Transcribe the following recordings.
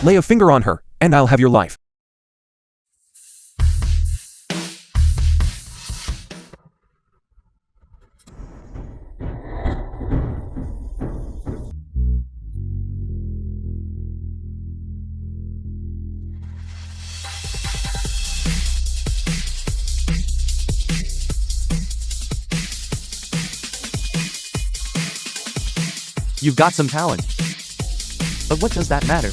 Lay a finger on her, and I'll have your life. You've got some talent. But what does that matter?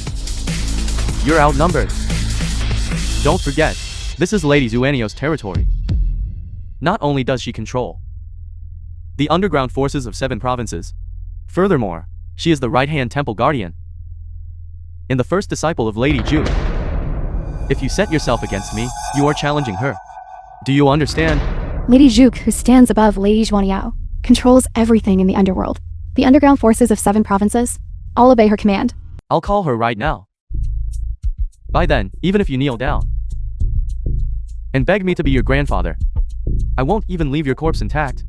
You're outnumbered. Don't forget, this is Lady Zuanio's territory. Not only does she control the underground forces of 7 provinces, furthermore, she is the right-hand temple guardian and the first disciple of Lady Ju. If you set yourself against me, you are challenging her. Do you understand? Lady Juk, who stands above Lady Zhuaniao, controls everything in the underworld. The underground forces of 7 provinces all obey her command. I'll call her right now. By then, even if you kneel down and beg me to be your grandfather, I won't even leave your corpse intact.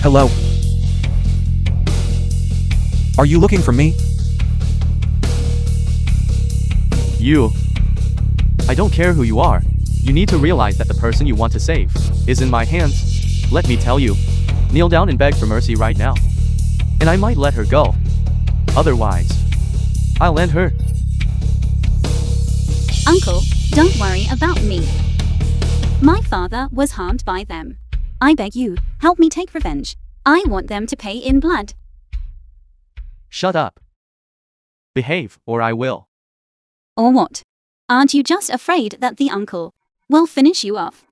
Hello? Are you looking for me? You. I don't care who you are. You need to realize that the person you want to save is in my hands. Let me tell you. Kneel down and beg for mercy right now. And I might let her go. Otherwise, I'll end her. Uncle, don't worry about me. My father was harmed by them. I beg you, help me take revenge. I want them to pay in blood. Shut up. Behave, or I will. Or what? Aren't you just afraid that the uncle will finish you off?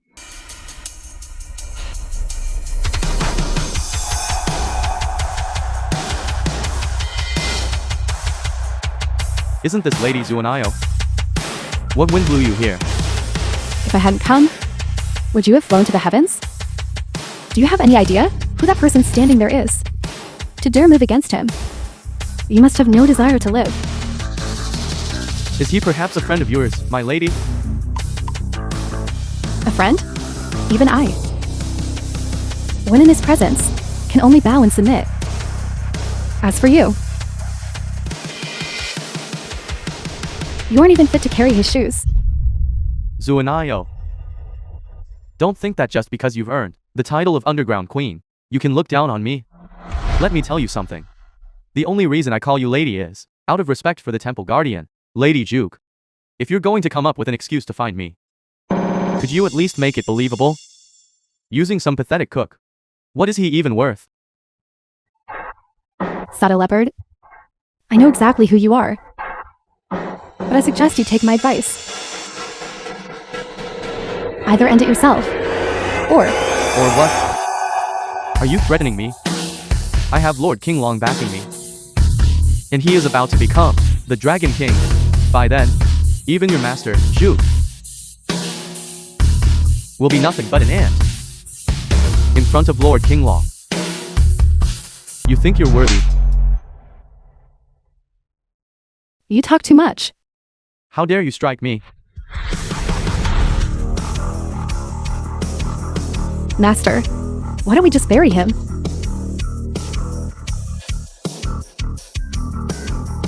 Isn't this Lady Zuanio? What wind blew you here? If I hadn't come, would you have flown to the heavens? Do you have any idea who that person standing there is? To dare move against him, you must have no desire to live. Is he perhaps a friend of yours, my lady? A friend? Even I, when in his presence, can only bow and submit. As for you, you aren't even fit to carry his shoes. Zuanio. Don't think that just because you've earned the title of Underground Queen, you can look down on me. Let me tell you something. The only reason I call you lady is out of respect for the temple guardian, Lady Juk. If you're going to come up with an excuse to find me, could you at least make it believable? Using some pathetic cook. What is he even worth? Saddle Leopard, I know exactly who you are, but I suggest you take my advice. Either end it yourself, or... Or what? Are you threatening me? I have Lord King Long backing me. And he is about to become the Dragon King. By then, even your master, Zhu, will be nothing but an ant in front of Lord King Long. You think you're worthy? You talk too much. How dare you strike me? Master, why don't we just bury him?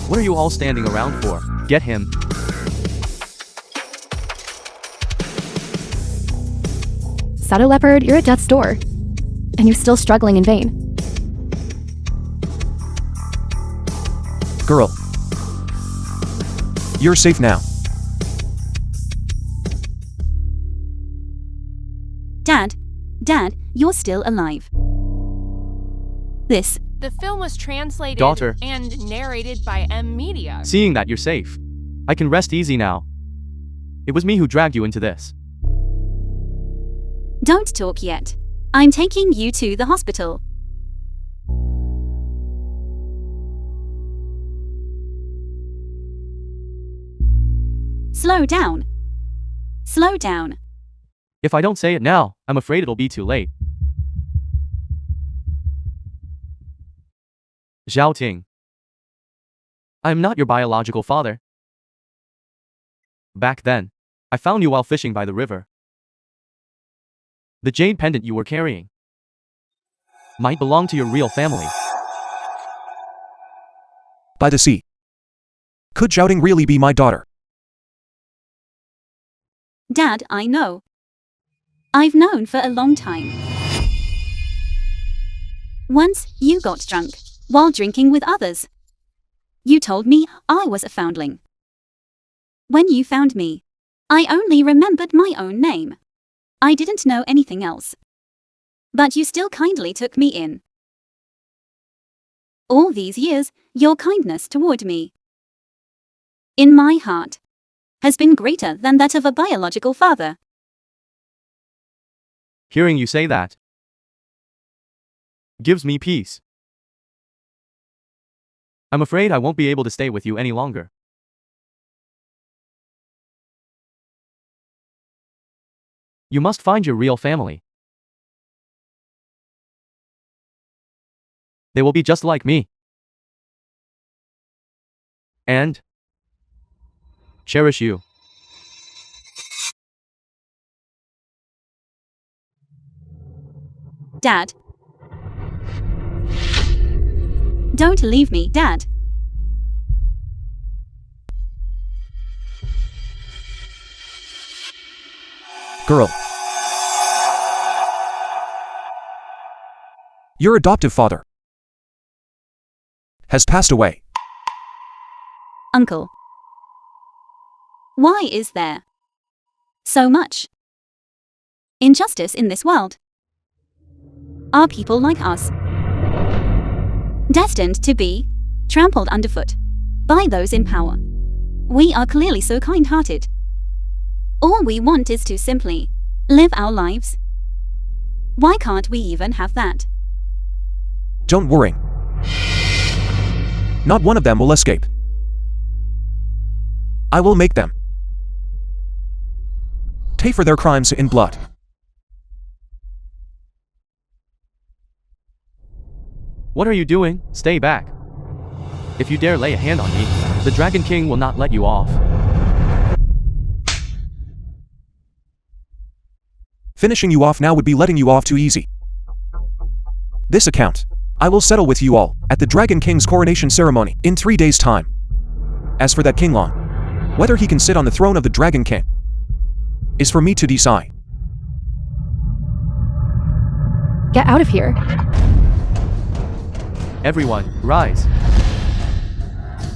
What are you all standing around for? Get him. Saddle Leopard, you're at death's door, and you're still struggling in vain. Girl. You're safe now. Dad, you're still alive. The film was translated Daughter. and narrated by M Media. Seeing that you're safe, I can rest easy now. It was me who dragged you into this. Don't talk yet. I'm taking you to the hospital. Slow down. Slow down. If I don't say it now, I'm afraid it'll be too late. Zhao Ting. I am not your biological father. Back then, I found you while fishing by the river. The jade pendant you were carrying might belong to your real family. By the sea. Could Zhaoding really be my daughter? Dad, I know. I've known for a long time. Once, you got drunk while drinking with others. You told me I was a foundling. When you found me, I only remembered my own name. I didn't know anything else. But you still kindly took me in. All these years, your kindness toward me, in my heart, has been greater than that of a biological father. Hearing you say that gives me peace. I'm afraid I won't be able to stay with you any longer. You must find your real family. They will be just like me. And cherish you. Dad. Don't leave me, Dad. Girl. Your adoptive father has passed away. Uncle. Why is there so much injustice in this world? Are people like us destined to be trampled underfoot by those in power? We are clearly so kind-hearted. All we want is to simply live our lives. Why can't we even have that? Don't worry. Not one of them will escape. I will make them pay for their crimes in blood. What are you doing? Stay back. If you dare lay a hand on me, the Dragon King will not let you off. Finishing you off now would be letting you off too easy. This account I will settle with you all at the Dragon King's coronation ceremony in 3 days' time. As for that King Long, whether he can sit on the throne of the Dragon King is for me to decide. Get out of here. Everyone, rise.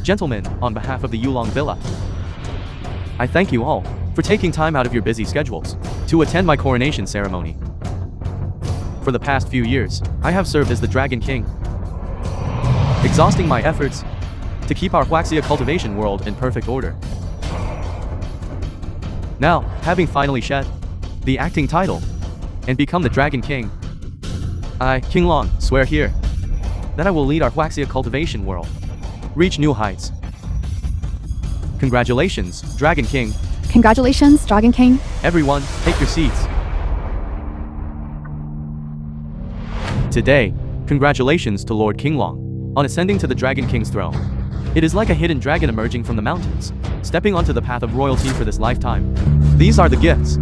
Gentlemen, on behalf of the Yulong Villa, I thank you all for taking time out of your busy schedules to attend my coronation ceremony. For the past few years, I have served as the Dragon King, exhausting my efforts to keep our Huaxia cultivation world in perfect order. Now, having finally shed the acting title and become the Dragon King, I, King Long, swear here that I will lead our Huaxia cultivation world reach new heights. Congratulations, Dragon King. Congratulations, Dragon King. Everyone, take your seats. Today, congratulations to Lord King Long on ascending to the Dragon King's throne. It is like a hidden dragon emerging from the mountains, stepping onto the path of royalty for this lifetime. These are the gifts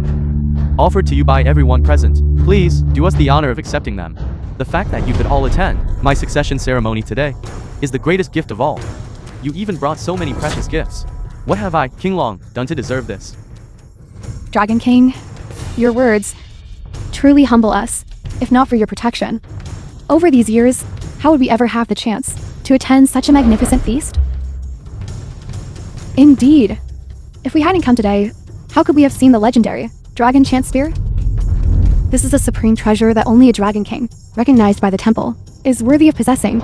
offered to you by everyone present. Please, do us the honor of accepting them. The fact that you could all attend my succession ceremony today is the greatest gift of all. You even brought so many precious gifts. What have I, King Long, done to deserve this? Dragon King, your words truly humble us, if not for your protection. Over these years, how would we ever have the chance to attend such a magnificent feast? Indeed. If we hadn't come today, how could we have seen the legendary Dragon Chant Spear? This is a supreme treasure that only a Dragon King, recognized by the temple, is worthy of possessing.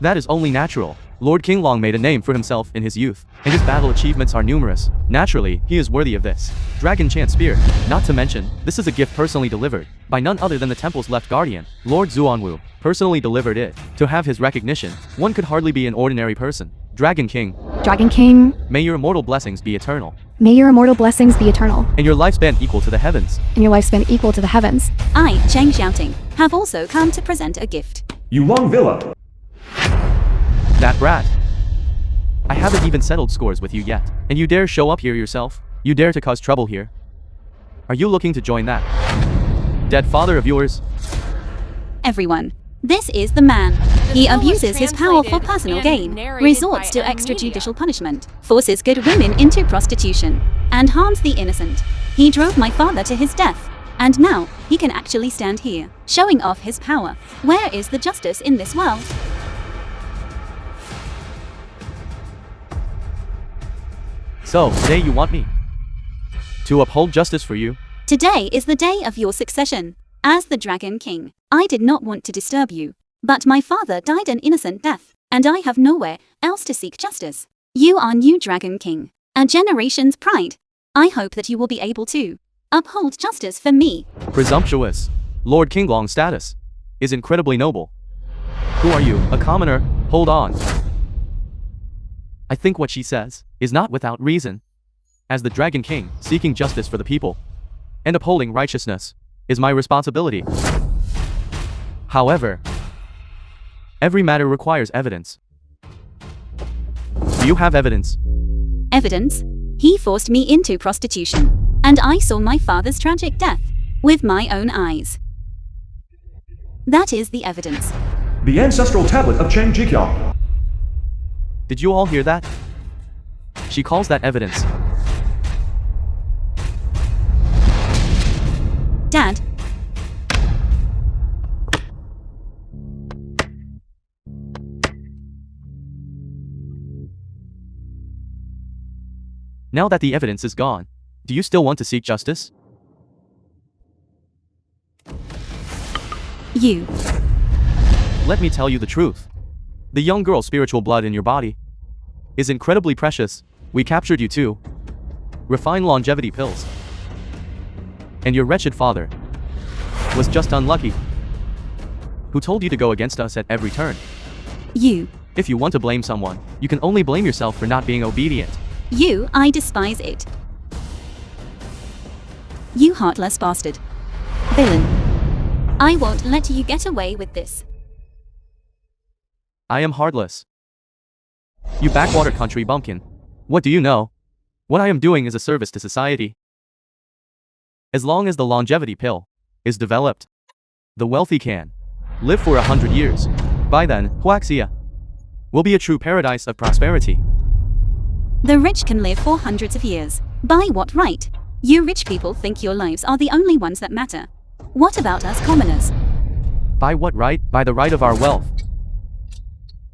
That is only natural. Lord King Long made a name for himself in his youth, and his battle achievements are numerous. Naturally, he is worthy of this Dragon Chant Spear. Not to mention, this is a gift personally delivered by none other than the temple's left guardian, Lord Zuanwu. Personally delivered it. To have his recognition, one could hardly be an ordinary person. Dragon King. Dragon King, May your immortal blessings be eternal, may your immortal blessings be eternal, and your lifespan equal to the heavens. and your lifespan equal to the heavens. I, Cheng Xiaoting, have also come to present a gift. Yulong Villa. That brat. I haven't even settled scores with you yet, and you dare show up here yourself? You dare to cause trouble here? Are you looking to join that dead father of yours? Everyone. This is the man. He film was abuses his power for translated personal and gain, narrated resorts by to M. extrajudicial Media. punishment, forces good women into prostitution, and harms the innocent. He drove my father to his death, and now he can actually stand here, showing off his power. Where is the justice in this world? So, today you want me to uphold justice for you? Today is the day of your succession. As the Dragon King, I did not want to disturb you, but my father died an innocent death, and I have nowhere else to seek justice. You are new Dragon King, a generation's pride. I hope that you will be able to uphold justice for me. Presumptuous. Lord Kinglong's status is incredibly noble. Who are you, a commoner? Hold on. I think what she says is not without reason. As the Dragon King, seeking justice for the people and upholding righteousness is my responsibility. However, every matter requires evidence. Do you have evidence? Evidence? He forced me into prostitution, and I saw my father's tragic death with my own eyes. That is the evidence. The ancestral tablet of Chang Jikyong. Did you all hear that? She calls that evidence. Dad, Now that the evidence is gone, do you still want to seek justice? you. Let me tell you the truth. The young girl's spiritual blood in your body is incredibly precious. We captured you too. Refined longevity pills. And your wretched father was just unlucky. Who told you to go against us at every turn? You. If you want to blame someone, you can only blame yourself for not being obedient. You, I despise it. You heartless bastard. Villain. I won't let you get away with this. I am heartless. You backwater country bumpkin. What do you know? What I am doing is a service to society. As long as the longevity pill is developed, the wealthy can live for 100 years. By then, Huaxia will be a true paradise of prosperity. The rich can live for hundreds of years. By what right? You rich people think your lives are the only ones that matter. What about us commoners? By what right? By the right of our wealth.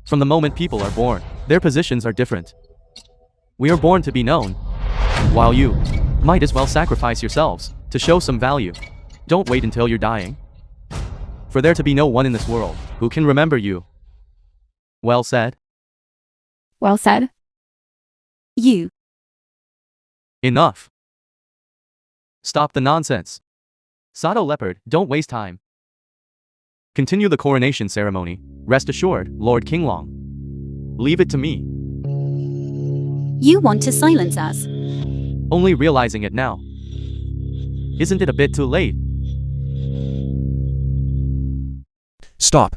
From the moment people are born, their positions are different. We are born to be known, while you might as well sacrifice yourselves to show some value. Don't wait until you're dying for there to be no one in this world who can remember you. Well said. Well said. You. Enough. Stop the nonsense. Sato Leopard, don't waste time. Continue the coronation ceremony. Rest assured, Lord Kinglong. Leave it to me. You want to silence us. Only realizing it now. Isn't it a bit too late? Stop.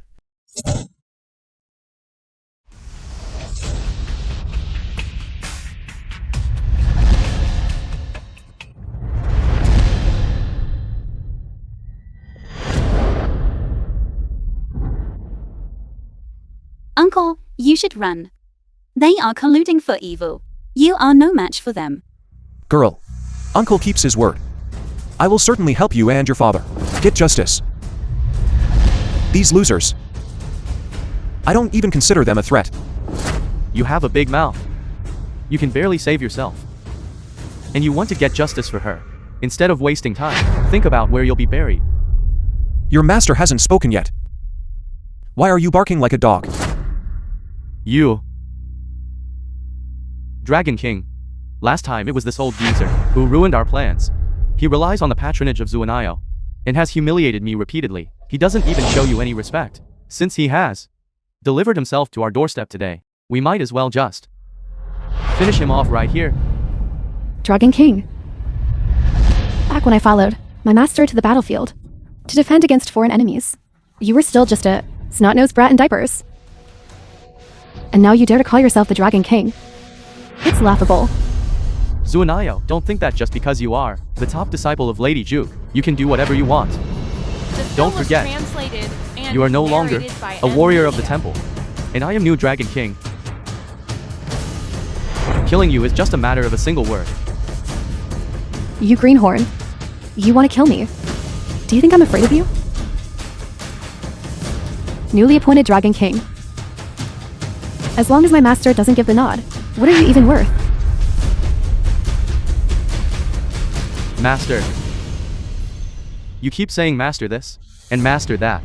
Uncle, you should run. They are colluding for evil. You are no match for them. Girl. Uncle keeps his word. I will certainly help you and your father get justice. These losers. I don't even consider them a threat. You have a big mouth. You can barely save yourself. And you want to get justice for her. Instead of wasting time, think about where you'll be buried. Your master hasn't spoken yet. Why are you barking like a dog? You. Dragon King. Last time it was this old geezer who ruined our plans. He relies on the patronage of Zuanayo and has humiliated me repeatedly. He doesn't even show you any respect. Since he has delivered himself to our doorstep today, we might as well just finish him off right here. Dragon King. Back when I followed my master to the battlefield to defend against foreign enemies, you were still just a snot-nosed brat in diapers. And now you dare to call yourself the Dragon King. It's laughable. Zuanayo, don't think that just because you are the top disciple of Lady Juke, you can do whatever you want. The film Don't was forget, translated and you are no longer narrated by a warrior of the Media. temple, and I am new Dragon King. Killing you is just a matter of a single word. You greenhorn. You want to kill me. Do you think I'm afraid of you? Newly appointed Dragon King. As long as my master doesn't give the nod, what are you even worth? Master. You keep saying master this, and master that.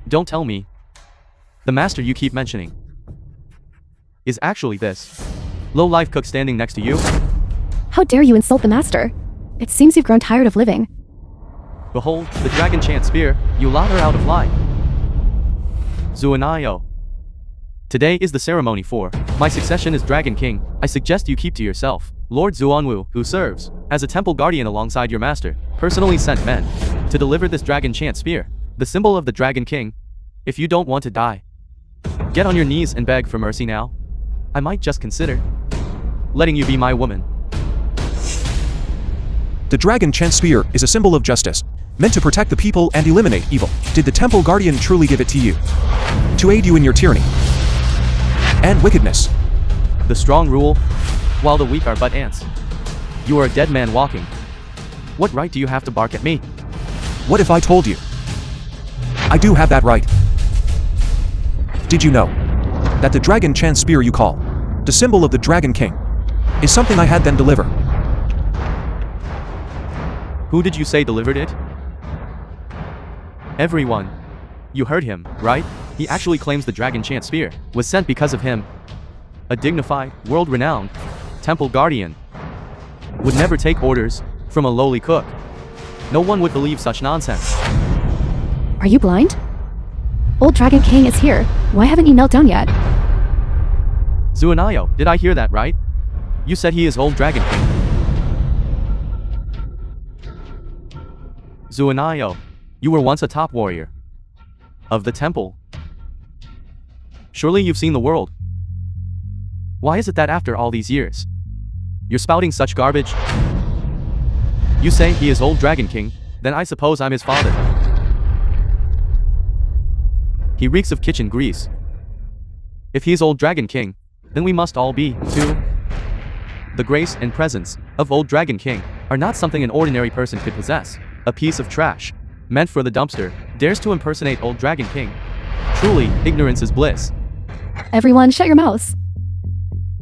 Don't tell me. The master you keep mentioning is actually this low-life cook standing next to you? How dare you insult the master? It seems you've grown tired of living. Behold, the dragon chant spear, you lot are out of line. Zuanayo. Today is the ceremony for my succession as Dragon King. I suggest you keep to yourself. Lord Zuanwu, who serves as a temple guardian alongside your master, personally sent men to deliver this dragon chant spear, the symbol of the Dragon King. If you don't want to die, get on your knees and beg for mercy now. I might just consider letting you be my woman. The dragon chant spear is a symbol of justice, meant to protect the people and eliminate evil. Did the temple guardian truly give it to you? To aid you in your tyranny and wickedness? The strong rule, while the weak are but ants. You are a dead man walking. What right do you have to bark at me? What if I told you? I do have that right. Did you know that the dragon chant spear you call the symbol of the Dragon King is something I had them deliver? Who did you say delivered it? Everyone. You heard him, right? He actually claims the dragon chant spear was sent because of him. A dignified, world-renowned temple guardian would never take orders from a lowly cook. No one would believe such nonsense. Are you blind? Old Dragon King is here. Why haven't you knelt down yet? Zuanayo, did I hear that right? You said he is old Dragon King. Zuanayo, you were once a top warrior of the temple. Surely you've seen the world. Why is it that after all these years, you're spouting such garbage? You say he is old Dragon King, then I suppose I'm his father. He reeks of kitchen grease. If he's old Dragon King, then we must all be, too. The grace and presence of old Dragon King are not something an ordinary person could possess. A piece of trash, meant for the dumpster, dares to impersonate old Dragon King. Truly, ignorance is bliss. Everyone, shut your mouths.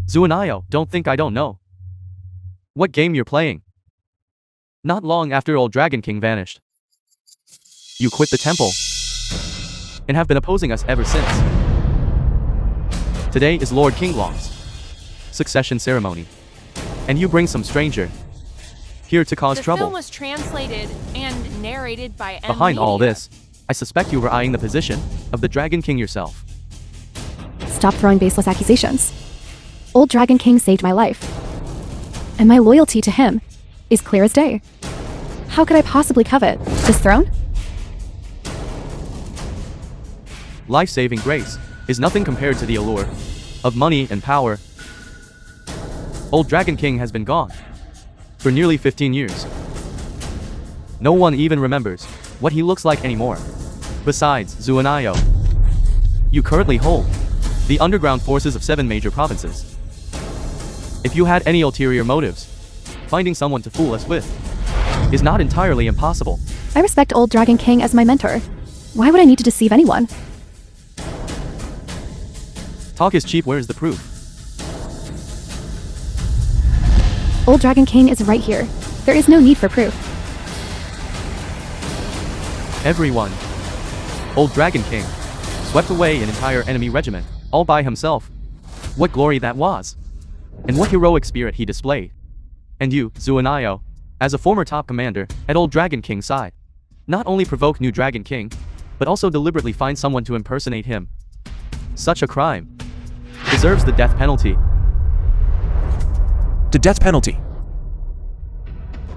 Zuanayo, don't think I don't know what game you're playing. Not long after old Dragon King vanished, you quit the temple and have been opposing us ever since. Today is Lord Kinglong's succession ceremony, and you bring some stranger here to cause The trouble. film was translated and narrated by Behind all Media. this, I suspect you were eyeing the position of the Dragon King yourself. Stop throwing baseless accusations. Old Dragon King saved my life, and my loyalty to him is clear as day. How could I possibly covet this throne? Life-saving grace is nothing compared to the allure of money and power. Old Dragon King has been gone for nearly 15 years. No one even remembers what he looks like anymore. Besides, Zuanayo, you currently hold the underground forces of 7 major provinces. If you had any ulterior motives, finding someone to fool us with is not entirely impossible. I respect Old Dragon King as my mentor. Why would I need to deceive anyone? Talk is cheap, where is the proof? Old Dragon King is right here. There is no need for proof. Everyone. Old Dragon King swept away an entire enemy regiment, all by himself. What glory that was! And what heroic spirit he displayed. And you, Zuanayo, as a former top commander at Old Dragon King's side, not only provoke new Dragon King, but also deliberately find someone to impersonate him. Such a crime deserves the death penalty. The death penalty.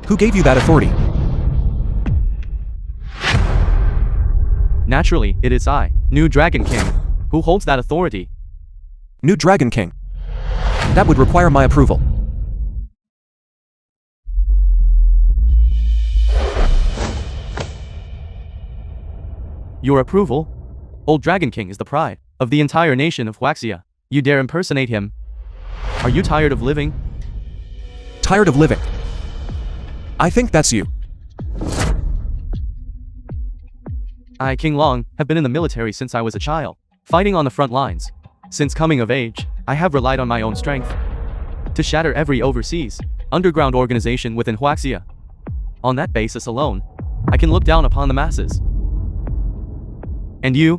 Who gave you that authority? Naturally, it is I, new Dragon King, who holds that authority. New Dragon King. That would require my approval. Your approval? Old Dragon King is the pride of the entire nation of Huaxia. You dare impersonate him? Are you tired of living? Tired of living? I think that's you. I, King Long, have been in the military since I was a child, fighting on the front lines. Since coming of age, I have relied on my own strength to shatter every overseas, underground organization within Huaxia. On that basis alone, I can look down upon the masses. And you?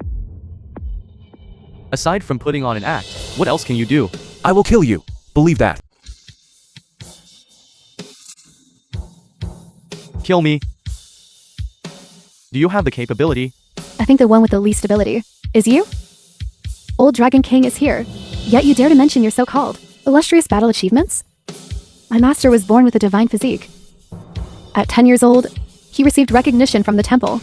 Aside from putting on an act, what else can you do? I will kill you. Believe that. Kill me. Do you have the capability? I think the one with the least ability is you? Old Dragon King is here, yet you dare to mention your so-called illustrious battle achievements? My master was born with a divine physique. At 10 years old, he received recognition from the temple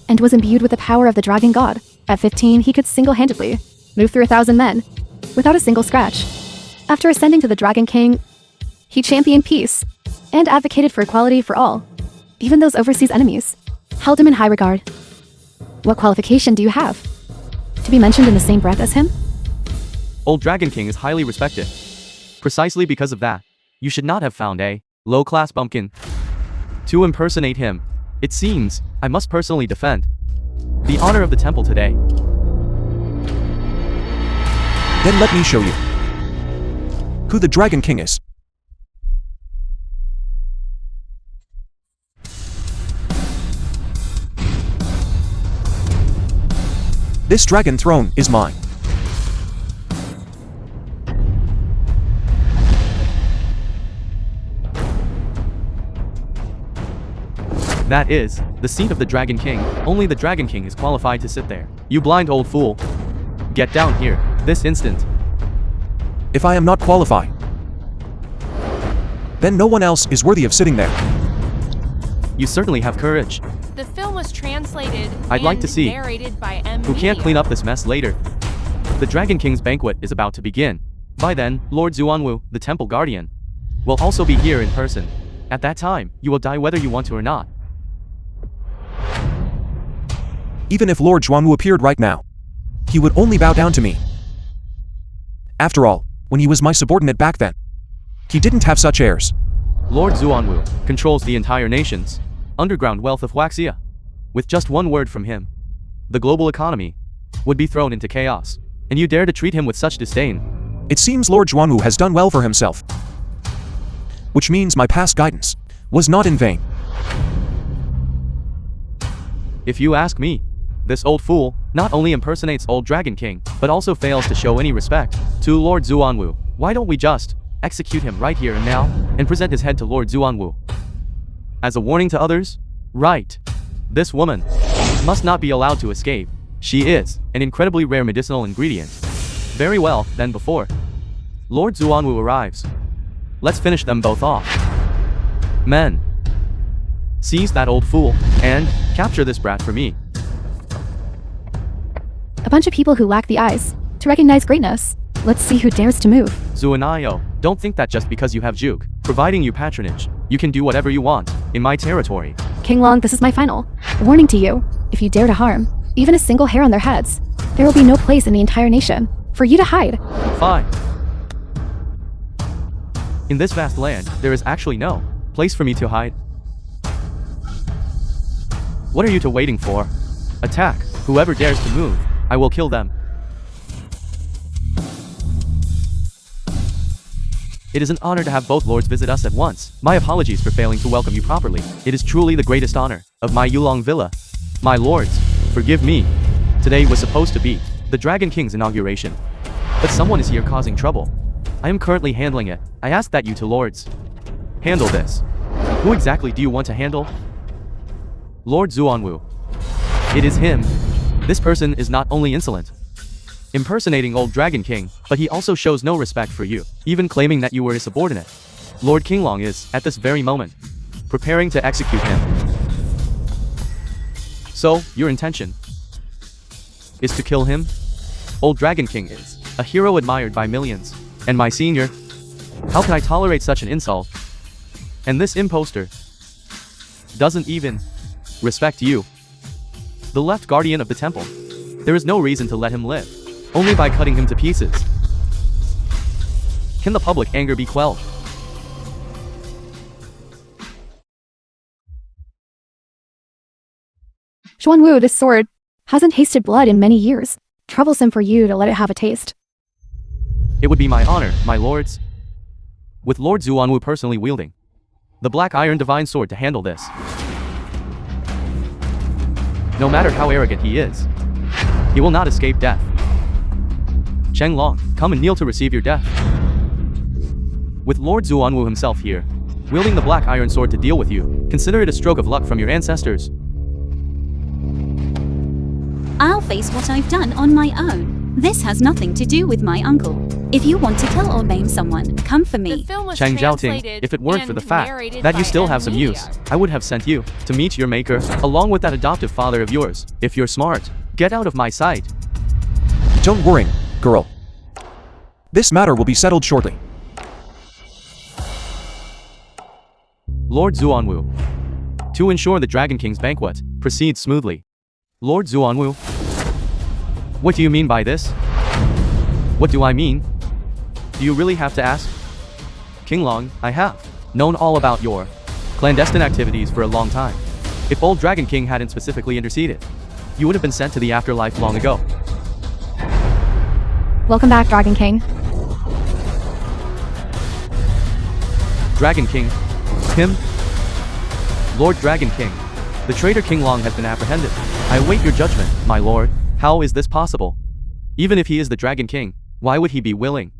and was imbued with the power of the dragon god. At 15, he could single-handedly move through 1,000 men without a single scratch. After ascending to the Dragon King, he championed peace and advocated for equality for all. Even those overseas enemies held him in high regard. What qualification do you have to be mentioned in the same breath as him? Old Dragon King is highly respected. Precisely because of that, you should not have found a low-class bumpkin to impersonate him. It seems I must personally defend the honor of the temple today. Then let me show you who the Dragon King is. This dragon throne is mine. That is the seat of the Dragon King. Only the Dragon King is qualified to sit there. You blind old fool. Get down here, this instant. If I am not qualified, then no one else is worthy of sitting there. You certainly have courage. The film was translated I'd like to and see narrated by M. who can't clean up this mess later. The Dragon King's banquet is about to begin. By then, Lord Xuanwu, the temple guardian, will also be here in person. At that time, you will die whether you want to or not. Even if Lord Xuanwu appeared right now, he would only bow down to me. After all, when he was my subordinate back then, he didn't have such airs. Lord Xuanwu controls the entire nation's underground wealth of Huaxia. With just one word from him, the global economy would be thrown into chaos. And you dare to treat him with such disdain. It seems Lord Xuanwu has done well for himself, which means my past guidance was not in vain. If you ask me, this old fool not only impersonates Old Dragon King, but also fails to show any respect to Lord Xuanwu. Why don't we just execute him right here and now, and present his head to Lord Xuanwu as a warning to others? Right. This woman must not be allowed to escape. She is an incredibly rare medicinal ingredient. Very well, then before Lord Xuanwu arrives, let's finish them both off. Men, seize that old fool, and capture this brat for me. A bunch of people who lack the eyes to recognize greatness. Let's see who dares to move. Zuanayo, don't think that just because you have Juke providing you patronage, you can do whatever you want in my territory. King Long, this is my final warning to you. If you dare to harm even a single hair on their heads, there will be no place in the entire nation for you to hide. Fine. In this vast land, there is actually no place for me to hide. What are you two waiting for? Attack. Whoever dares to move, I will kill them. It is an honor to have both lords visit us at once. My apologies for failing to welcome you properly. It is truly the greatest honor of my Yulong Villa. My lords, forgive me. Today was supposed to be the Dragon King's inauguration, but someone is here causing trouble. I am currently handling it. I ask that you two lords handle this. Who exactly do you want to handle? Lord Xuanwu. It is him. This person is not only insolent, impersonating Old Dragon King, but he also shows no respect for you, even claiming that you were his subordinate. Lord Kinglong is, at this very moment, preparing to execute him. So, your intention is to kill him? Old Dragon King is a hero admired by millions, and my senior? How can I tolerate such an insult? And this imposter doesn't even respect you. The the left guardian of the temple. There is no reason to let him live. Only by cutting him to pieces can the public anger be quelled. Xuanwu, this sword hasn't tasted blood in many years. Troublesome for you to let it have a taste. It would be my honor, my lords, with Lord Xuanwu personally wielding the black iron divine sword to handle this. No matter how arrogant he is, he will not escape death. Chenglong, come and kneel to receive your death. With Lord Xuanwu himself here, wielding the black iron sword to deal with you, consider it a stroke of luck from your ancestors. I'll face what I've done on my own. This has nothing to do with my uncle. If you want to kill or maim someone, come for The me. film was Chang Jiaoting, translated if it weren't for and the fact narrated that you by still M have some Media. use, I would have sent you to meet your maker, along with that adoptive father of yours. If you're smart, get out of my sight. Don't worry, girl. This matter will be settled shortly. Lord Xuanwu. To ensure the Dragon King's banquet proceeds smoothly. Lord Xuanwu. What do you mean by this? What do I mean? Do you really have to ask? King Long, I have known all about your clandestine activities for a long time. If old Dragon King hadn't specifically interceded, you would have been sent to the afterlife long ago. Welcome back, Dragon King. Dragon King. Him? Lord Dragon King. The traitor King Long has been apprehended. I await your judgment, my lord. How is this possible? Even if he is the Dragon King, why would he be willing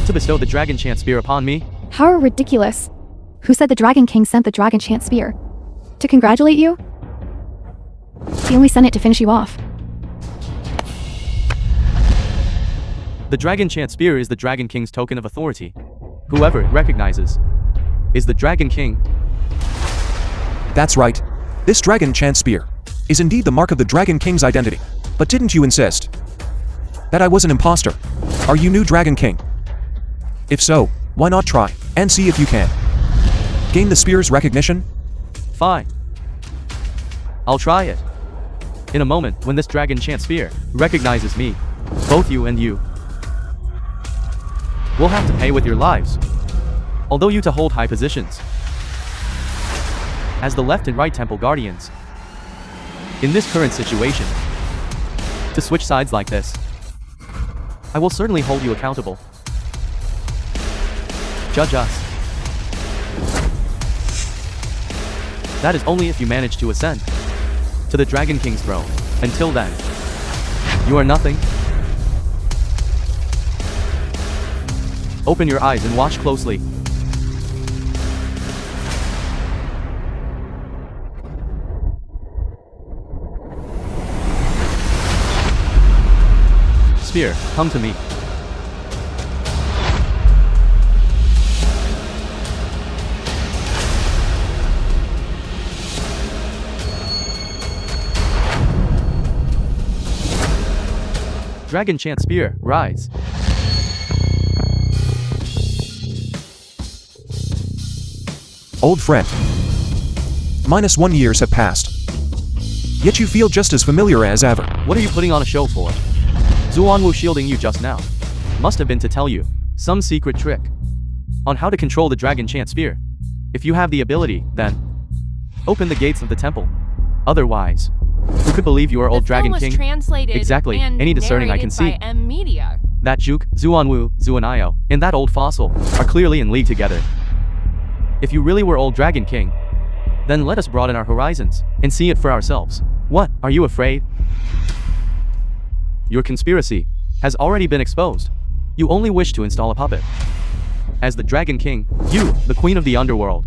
to bestow the Dragon Chant Spear upon me? How ridiculous. Who said the Dragon King sent the Dragon Chant Spear? To congratulate you? He only sent it to finish you off. The Dragon Chant Spear is the Dragon King's token of authority. Whoever it recognizes is the Dragon King. That's right. This Dragon Chant Spear is indeed the mark of the Dragon King's identity. But didn't you insist that I was an imposter? Are you new Dragon King? If so, why not try and see if you can gain the spear's recognition? Fine. I'll try it. In a moment, when this Dragon Chant Spear recognizes me, both you and you will have to pay with your lives. Although you to hold high positions as the left and right temple guardians. In this current situation, to switch sides like this, I will certainly hold you accountable. Judge us. That is only if you manage to ascend to the Dragon King's throne. Until then, you are nothing. Open your eyes and watch closely. Spear, come to me. Dragon Chant Spear, rise. Old friend. -1 years have passed. Yet you feel just as familiar as ever. What are you putting on a show for? Xuanwu shielding you just now must have been to tell you some secret trick on how to control the Dragon Chant Spear. If you have the ability, then open the gates of the temple. Otherwise, who could believe you are old The Dragon film was King? translated Exactly, and any discerning I can narrated see. by M Media. That Juke, Xuanwu, Xuanayo, and that old fossil are clearly in league together. If you really were old Dragon King, then let us broaden our horizons and see it for ourselves. What, are you afraid? Your conspiracy has already been exposed. You only wish to install a puppet. As the Dragon King, you, the Queen of the Underworld,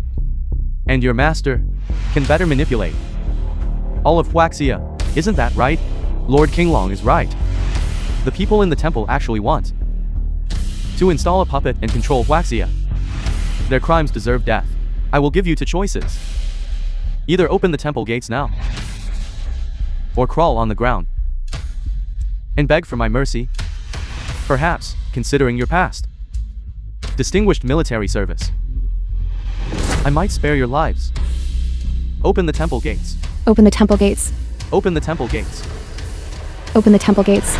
and your master, can better manipulate all of Huaxia. Isn't that right? Lord Kinglong is right. The people in the temple actually want to install a puppet and control Huaxia. Their crimes deserve death. I will give you two choices. Either open the temple gates now, or crawl on the ground and beg for my mercy. Perhaps, considering your past distinguished military service, I might spare your lives. Open the temple gates. Open the temple gates. Open the temple gates. Open the temple gates.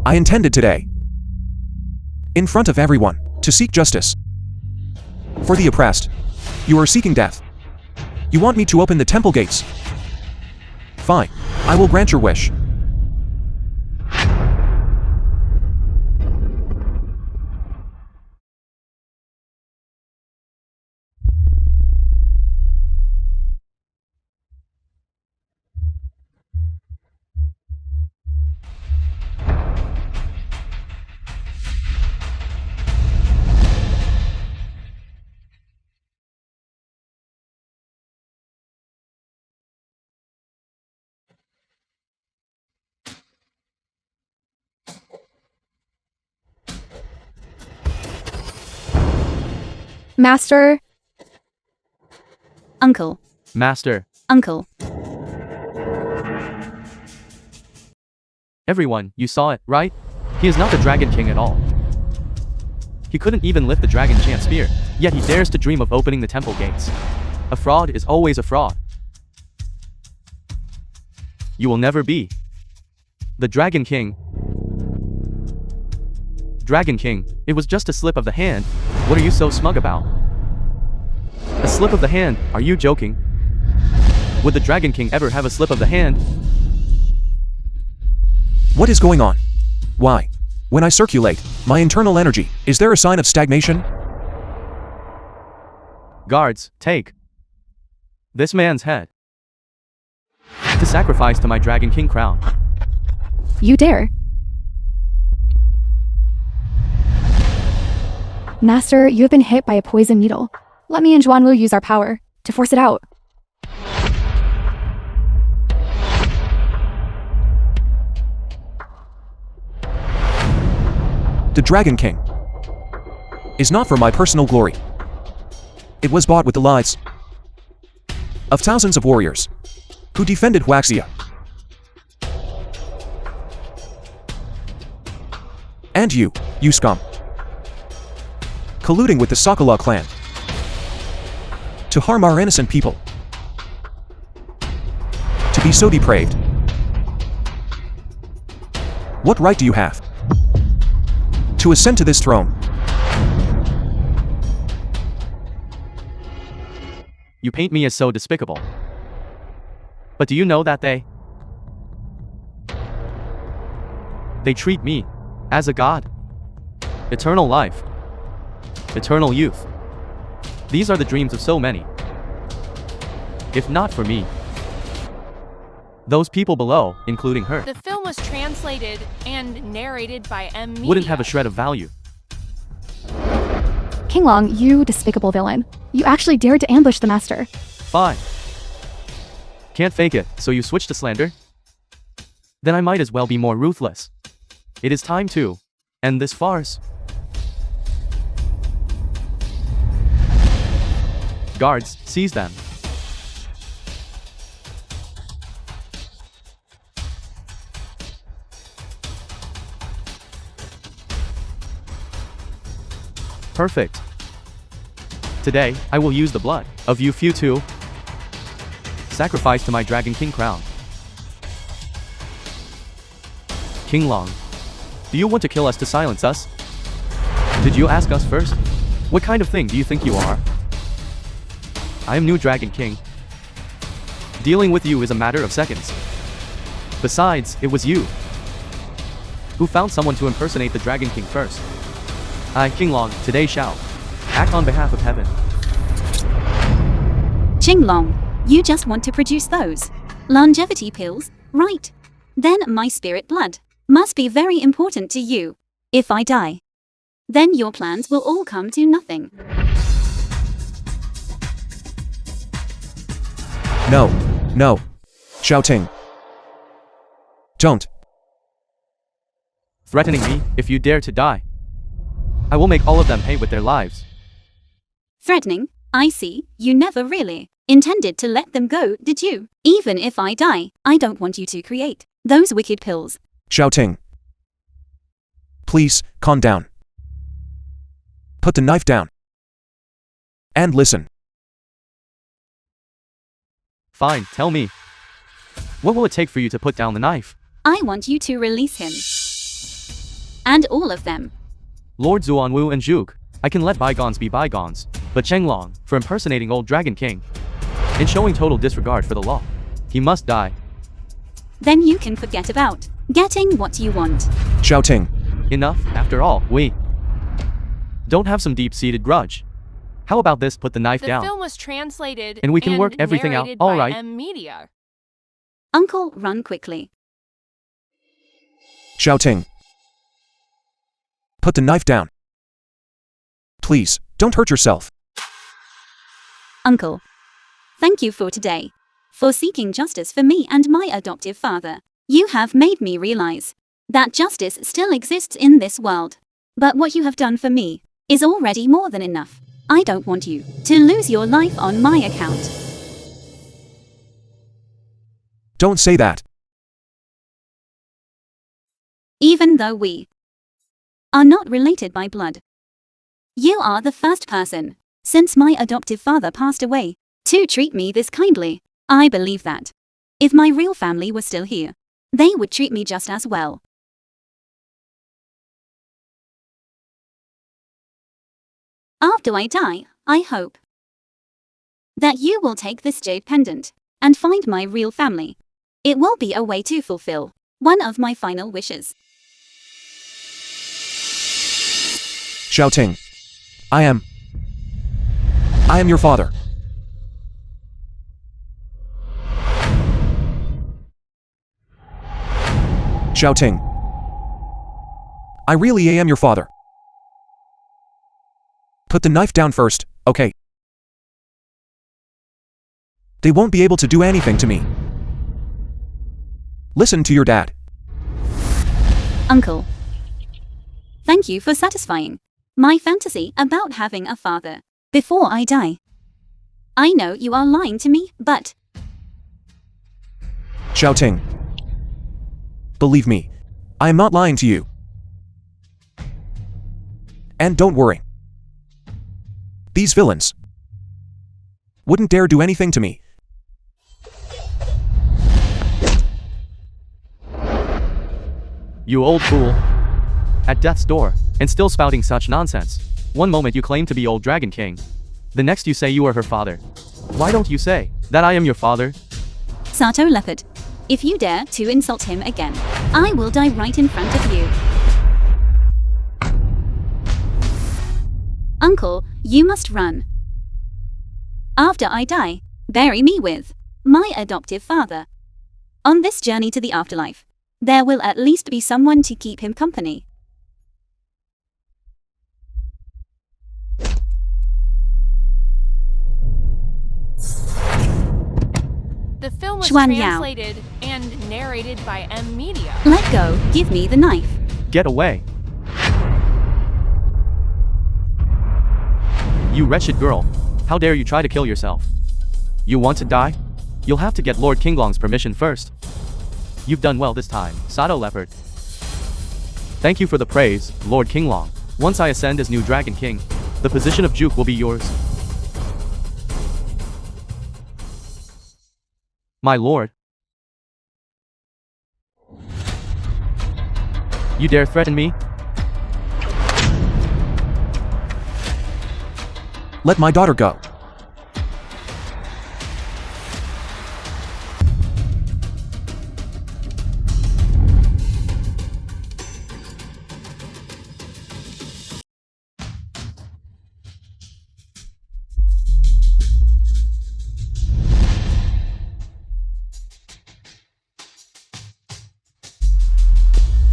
I intended today, in front of everyone, to seek justice for the oppressed. You are seeking death. You want me to open the temple gates? Fine. I will grant your wish. Master. Uncle. Master. Uncle. Everyone, you saw it, right? He is not the Dragon King at all. He couldn't even lift the Dragon Chant Spear, yet he dares to dream of opening the temple gates. A fraud is always a fraud. You will never be the Dragon King. Dragon King, it was just a slip of the hand. What are you so smug about? A slip of the hand? Are you joking? Would the Dragon King ever have a slip of the hand? What is going on? Why? When I circulate my internal energy, is there a sign of stagnation? Guards, take this man's head to sacrifice to my Dragon King crown. You dare. Master, you have been hit by a poison needle. Let me and Juan will use our power to force it out. The Dragon King is not for my personal glory. It was bought with the lives of thousands of warriors who defended Waxia. And you scum, colluding with the Sakala clan to harm our innocent people. To be so depraved. What right do you have to ascend to this throne? You paint me as so despicable. But do you know that they treat me as a god? Eternal life. Eternal youth. These are the dreams of so many. If not for me, those people below, including her, The film was translated and narrated by M. Media. wouldn't have a shred of value. King Long, you despicable villain. You actually dared to ambush the master. Fine. Can't fake it, so you switch to slander? Then I might as well be more ruthless. It is time to end this farce. Guards, seize them. Perfect. Today, I will use the blood of you few to sacrifice to my Dragon King crown. King Long, do you want to kill us to silence us? Did you ask us first? What kind of thing do you think you are? I am new Dragon King. Dealing with you is a matter of seconds. Besides, it was you who found someone to impersonate the Dragon King first. I, King Long, today shall act on behalf of heaven. Qinglong, you just want to produce those longevity pills, right? Then my spirit blood must be very important to you. If I die, then your plans will all come to nothing. No, no. Shouting. Don't. Threatening me, if you dare to die, I will make all of them pay with their lives. Threatening? I see, you never really intended to let them go, did you? Even if I die, I don't want you to create those wicked pills. Shouting. Please, calm down. Put the knife down. And listen. Fine, tell me. What will it take for you to put down the knife? I want you to release him. And all of them. Lord Zuanwu and Zhuge, I can let bygones be bygones, but Chenglong, for impersonating old Dragon King, and showing total disregard for the law, he must die. Then you can forget about getting what you want. Shouting. Enough, after all, we don't have some deep-seated grudge. How about this, put the knife The down, film was translated and we can work everything out, narrated all by right? M Media. Uncle, run quickly. Shouting. Put the knife down. Please, don't hurt yourself. Uncle. Thank you for today. For seeking justice for me and my adoptive father. You have made me realize that justice still exists in this world. But what you have done for me is already more than enough. I don't want you to lose your life on my account. Don't say that. Even though we are not related by blood. You are the first person, since my adoptive father passed away, to treat me this kindly. I believe that if my real family was still here, they would treat me just as well. After I die, I hope that you will take this jade pendant and find my real family. It will be a way to fulfill one of my final wishes. Shouting. I am your father. Shouting. I really am your father. Put the knife down first, okay? They won't be able to do anything to me. Listen to your dad. Uncle. Thank you for satisfying my fantasy about having a father before I die. I know you are lying to me, but Shouting. Believe me, I am not lying to you. And don't worry. These villains wouldn't dare do anything to me. You old fool. At death's door, and still spouting such nonsense. One moment you claim to be old Dragon King. The next you say you are her father. Why don't you say that I am your father? Sato Leopard, if you dare to insult him again, I will die right in front of you. Uncle, you must run. After I die, bury me with my adoptive father. On this journey to the afterlife, there will at least be someone to keep him company. The film was Xuan Yao. translated and narrated by M Media. Let go, give me the knife. Get away. You wretched girl. How dare you try to kill yourself? You want to die? You'll have to get Lord Kinglong's permission first. You've done well this time, Sato Leopard. Thank you for the praise, Lord Kinglong. Once I ascend as new Dragon King, the position of Juke will be yours. My lord. You dare threaten me? Let my daughter go.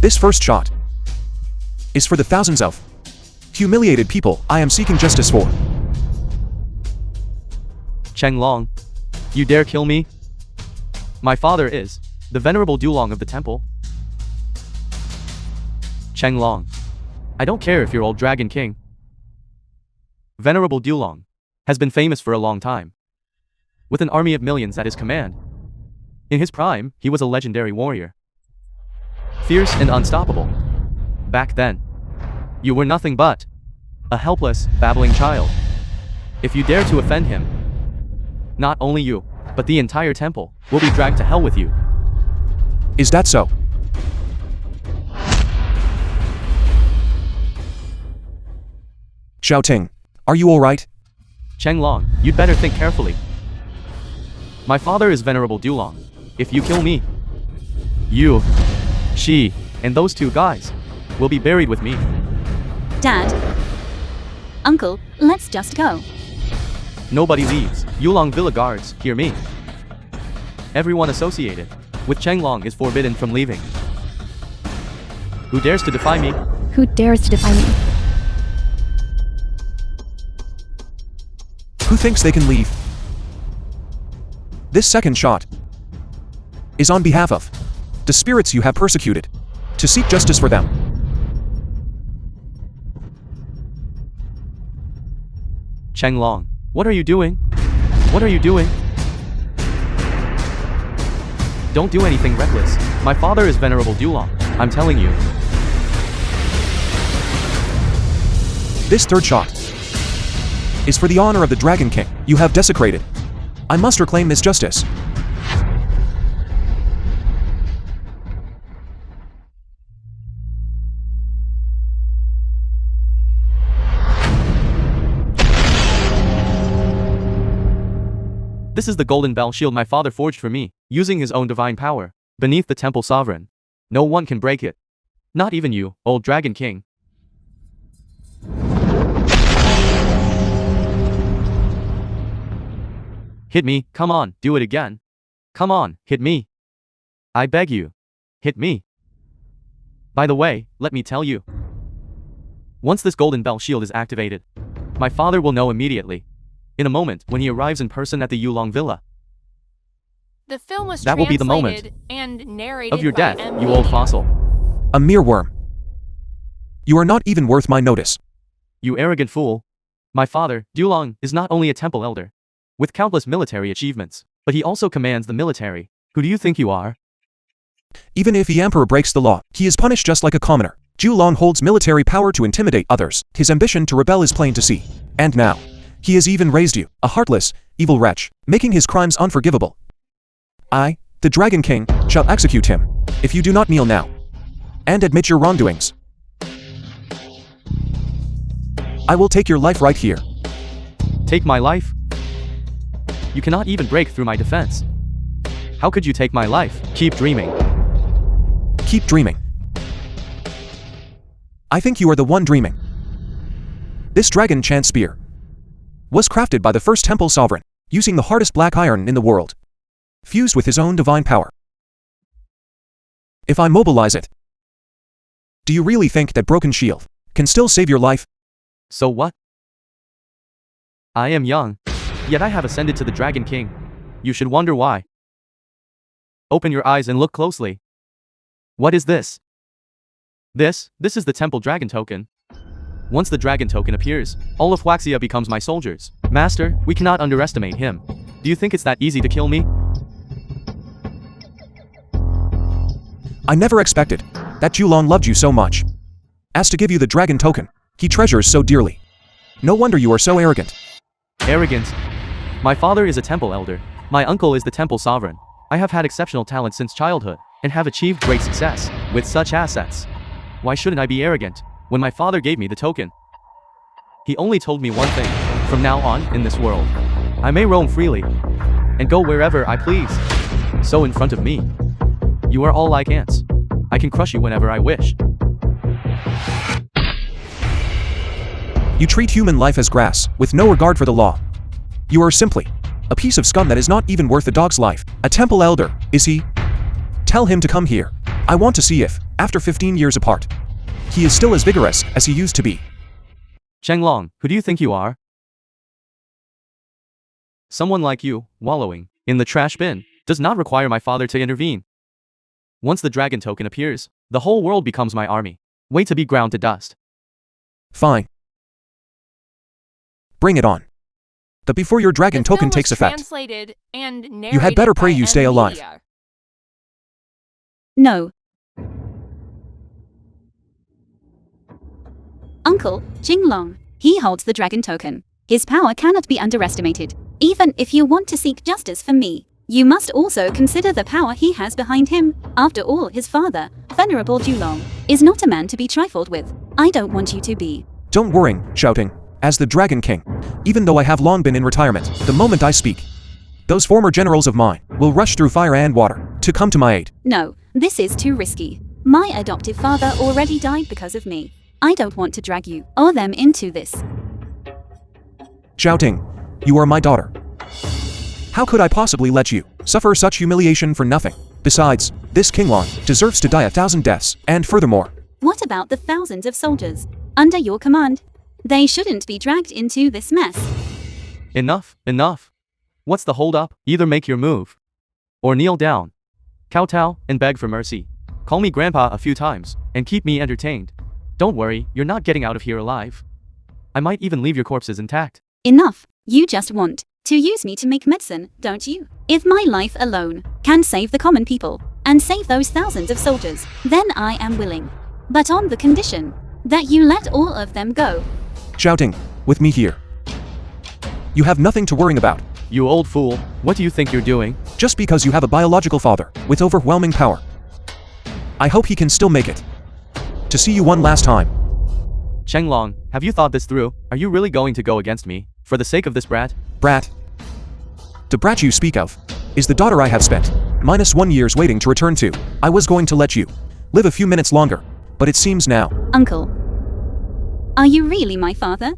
This first shot is for the thousands of humiliated people I am seeking justice for. Chenglong, you dare kill me? My father is the venerable Dulong of the temple. Chenglong, I don't care if you're old Dragon King. Venerable Dulong has been famous for a long time, with an army of millions at his command. In his prime, he was a legendary warrior, fierce and unstoppable. Back then, you were nothing but a helpless, babbling child. If you dare to offend him, not only you, but the entire temple will be dragged to hell with you. Is that so? Xiaoting, are you alright? Chenglong, you'd better think carefully. My father is Venerable Dulong. If you kill me, you, she, and those two guys will be buried with me. Dad. Uncle, let's just go. Nobody leaves. Yulong Villa guards, hear me. Everyone associated with Chenglong is forbidden from leaving. Who dares to defy me? Who dares to defy me? Who thinks they can leave? This second shot is on behalf of the spirits you have persecuted, to seek justice for them. Chenglong, what are you doing? What are you doing? Don't do anything reckless. My father is Venerable Dulong. I'm telling you. This third shot is for the honor of the Dragon King you have desecrated. I must reclaim this justice. This is the golden bell shield my father forged for me, using his own divine power, beneath the temple sovereign. No one can break it. Not even you, old Dragon King. Hit me, come on, do it again. Come on, hit me. I beg you. Hit me. By the way, let me tell you. Once this golden bell shield is activated, my father will know immediately. In a moment, when he arrives in person at the Yulong Villa. The film was That will be the moment translated and narrated of your by death, M. you old fossil. A mere worm. You are not even worth my notice. You arrogant fool. My father, Dulong, is not only a temple elder, with countless military achievements, but he also commands the military. Who do you think you are? Even if the emperor breaks the law, he is punished just like a commoner. Julong holds military power to intimidate others. His ambition to rebel is plain to see. And now, he has even raised you, a heartless, evil wretch, making his crimes unforgivable. I, the Dragon King, shall execute him, if you do not kneel now, and admit your wrongdoings. I will take your life right here. Take my life? You cannot even break through my defense. How could you take my life? Keep dreaming. Keep dreaming. I think you are the one dreaming. This dragon chant spear was crafted by the first temple sovereign, using the hardest black iron in the world, fused with his own divine power. If I mobilize it, do you really think that broken shield can still save your life? So what? I am young, yet I have ascended to the Dragon King. You should wonder why. Open your eyes and look closely. What is this? This is the Temple Dragon Token. Once the Dragon Token appears, all of Huaxia becomes my soldiers. Master, we cannot underestimate him. Do you think it's that easy to kill me? I never expected that Julong loved you so much as to give you the Dragon Token he treasures so dearly. No wonder you are so arrogant. Arrogant? My father is a temple elder. My uncle is the temple sovereign. I have had exceptional talent since childhood, and have achieved great success with such assets. Why shouldn't I be arrogant? When my father gave me the token, he only told me one thing. From now on, in this world, I may roam freely and go wherever I please. So in front of me, you are all like ants. I can crush you whenever I wish. You treat human life as grass, with no regard for the law. You are simply a piece of scum that is not even worth a dog's life. A temple elder, is he? Tell him to come here. I want to see if, after 15 years apart, he is still as vigorous as he used to be. Chenglong, who do you think you are? Someone like you, wallowing in the trash bin, does not require my father to intervene. Once the Dragon Token appears, the whole world becomes my army. Wait to be ground to dust. Fine. Bring it on. But before your Dragon Token takes effect, you had better pray you stay alive. No. Uncle, Jinglong, he holds the Dragon Token. His power cannot be underestimated. Even if you want to seek justice for me, You must also consider the power he has behind him. After all, his father, Venerable Julong, is not a man to be trifled with. I don't want you to be. Don't worry, shouting. As the Dragon King, even though I have long been in retirement, the moment I speak, those former generals of mine will rush through fire and water to come to my aid. No, this is too risky. My adoptive father already died because of me. I don't want to drag you or them into this. Shouting, you are my daughter. How could I possibly let you suffer such humiliation for nothing? Besides, this Kinglong deserves to die 1,000 deaths, and furthermore, What about the thousands of soldiers under your command? They shouldn't be dragged into this mess. Enough, enough. What's the hold up? Either make your move, or kneel down, kowtow, and beg for mercy. Call me grandpa a few times, and keep me entertained. Don't worry, you're not getting out of here alive. I might even leave your corpses intact. Enough. You just want to use me to make medicine, don't you? If my life alone can save the common people, and save those thousands of soldiers, then I am willing. But on the condition that you let all of them go. shouting, with me here. You have nothing to worry about. You old fool, what do you think you're doing? Just because you have a biological father with overwhelming power. I hope he can still make it to see you one last time. Chenglong, have you thought this through? Are you really going to go against me, for the sake of this brat? Brat. The brat you speak of is the daughter I have spent -1 years waiting to return to. I was going to let you live a few minutes longer, but it seems now. Uncle, are you really my father?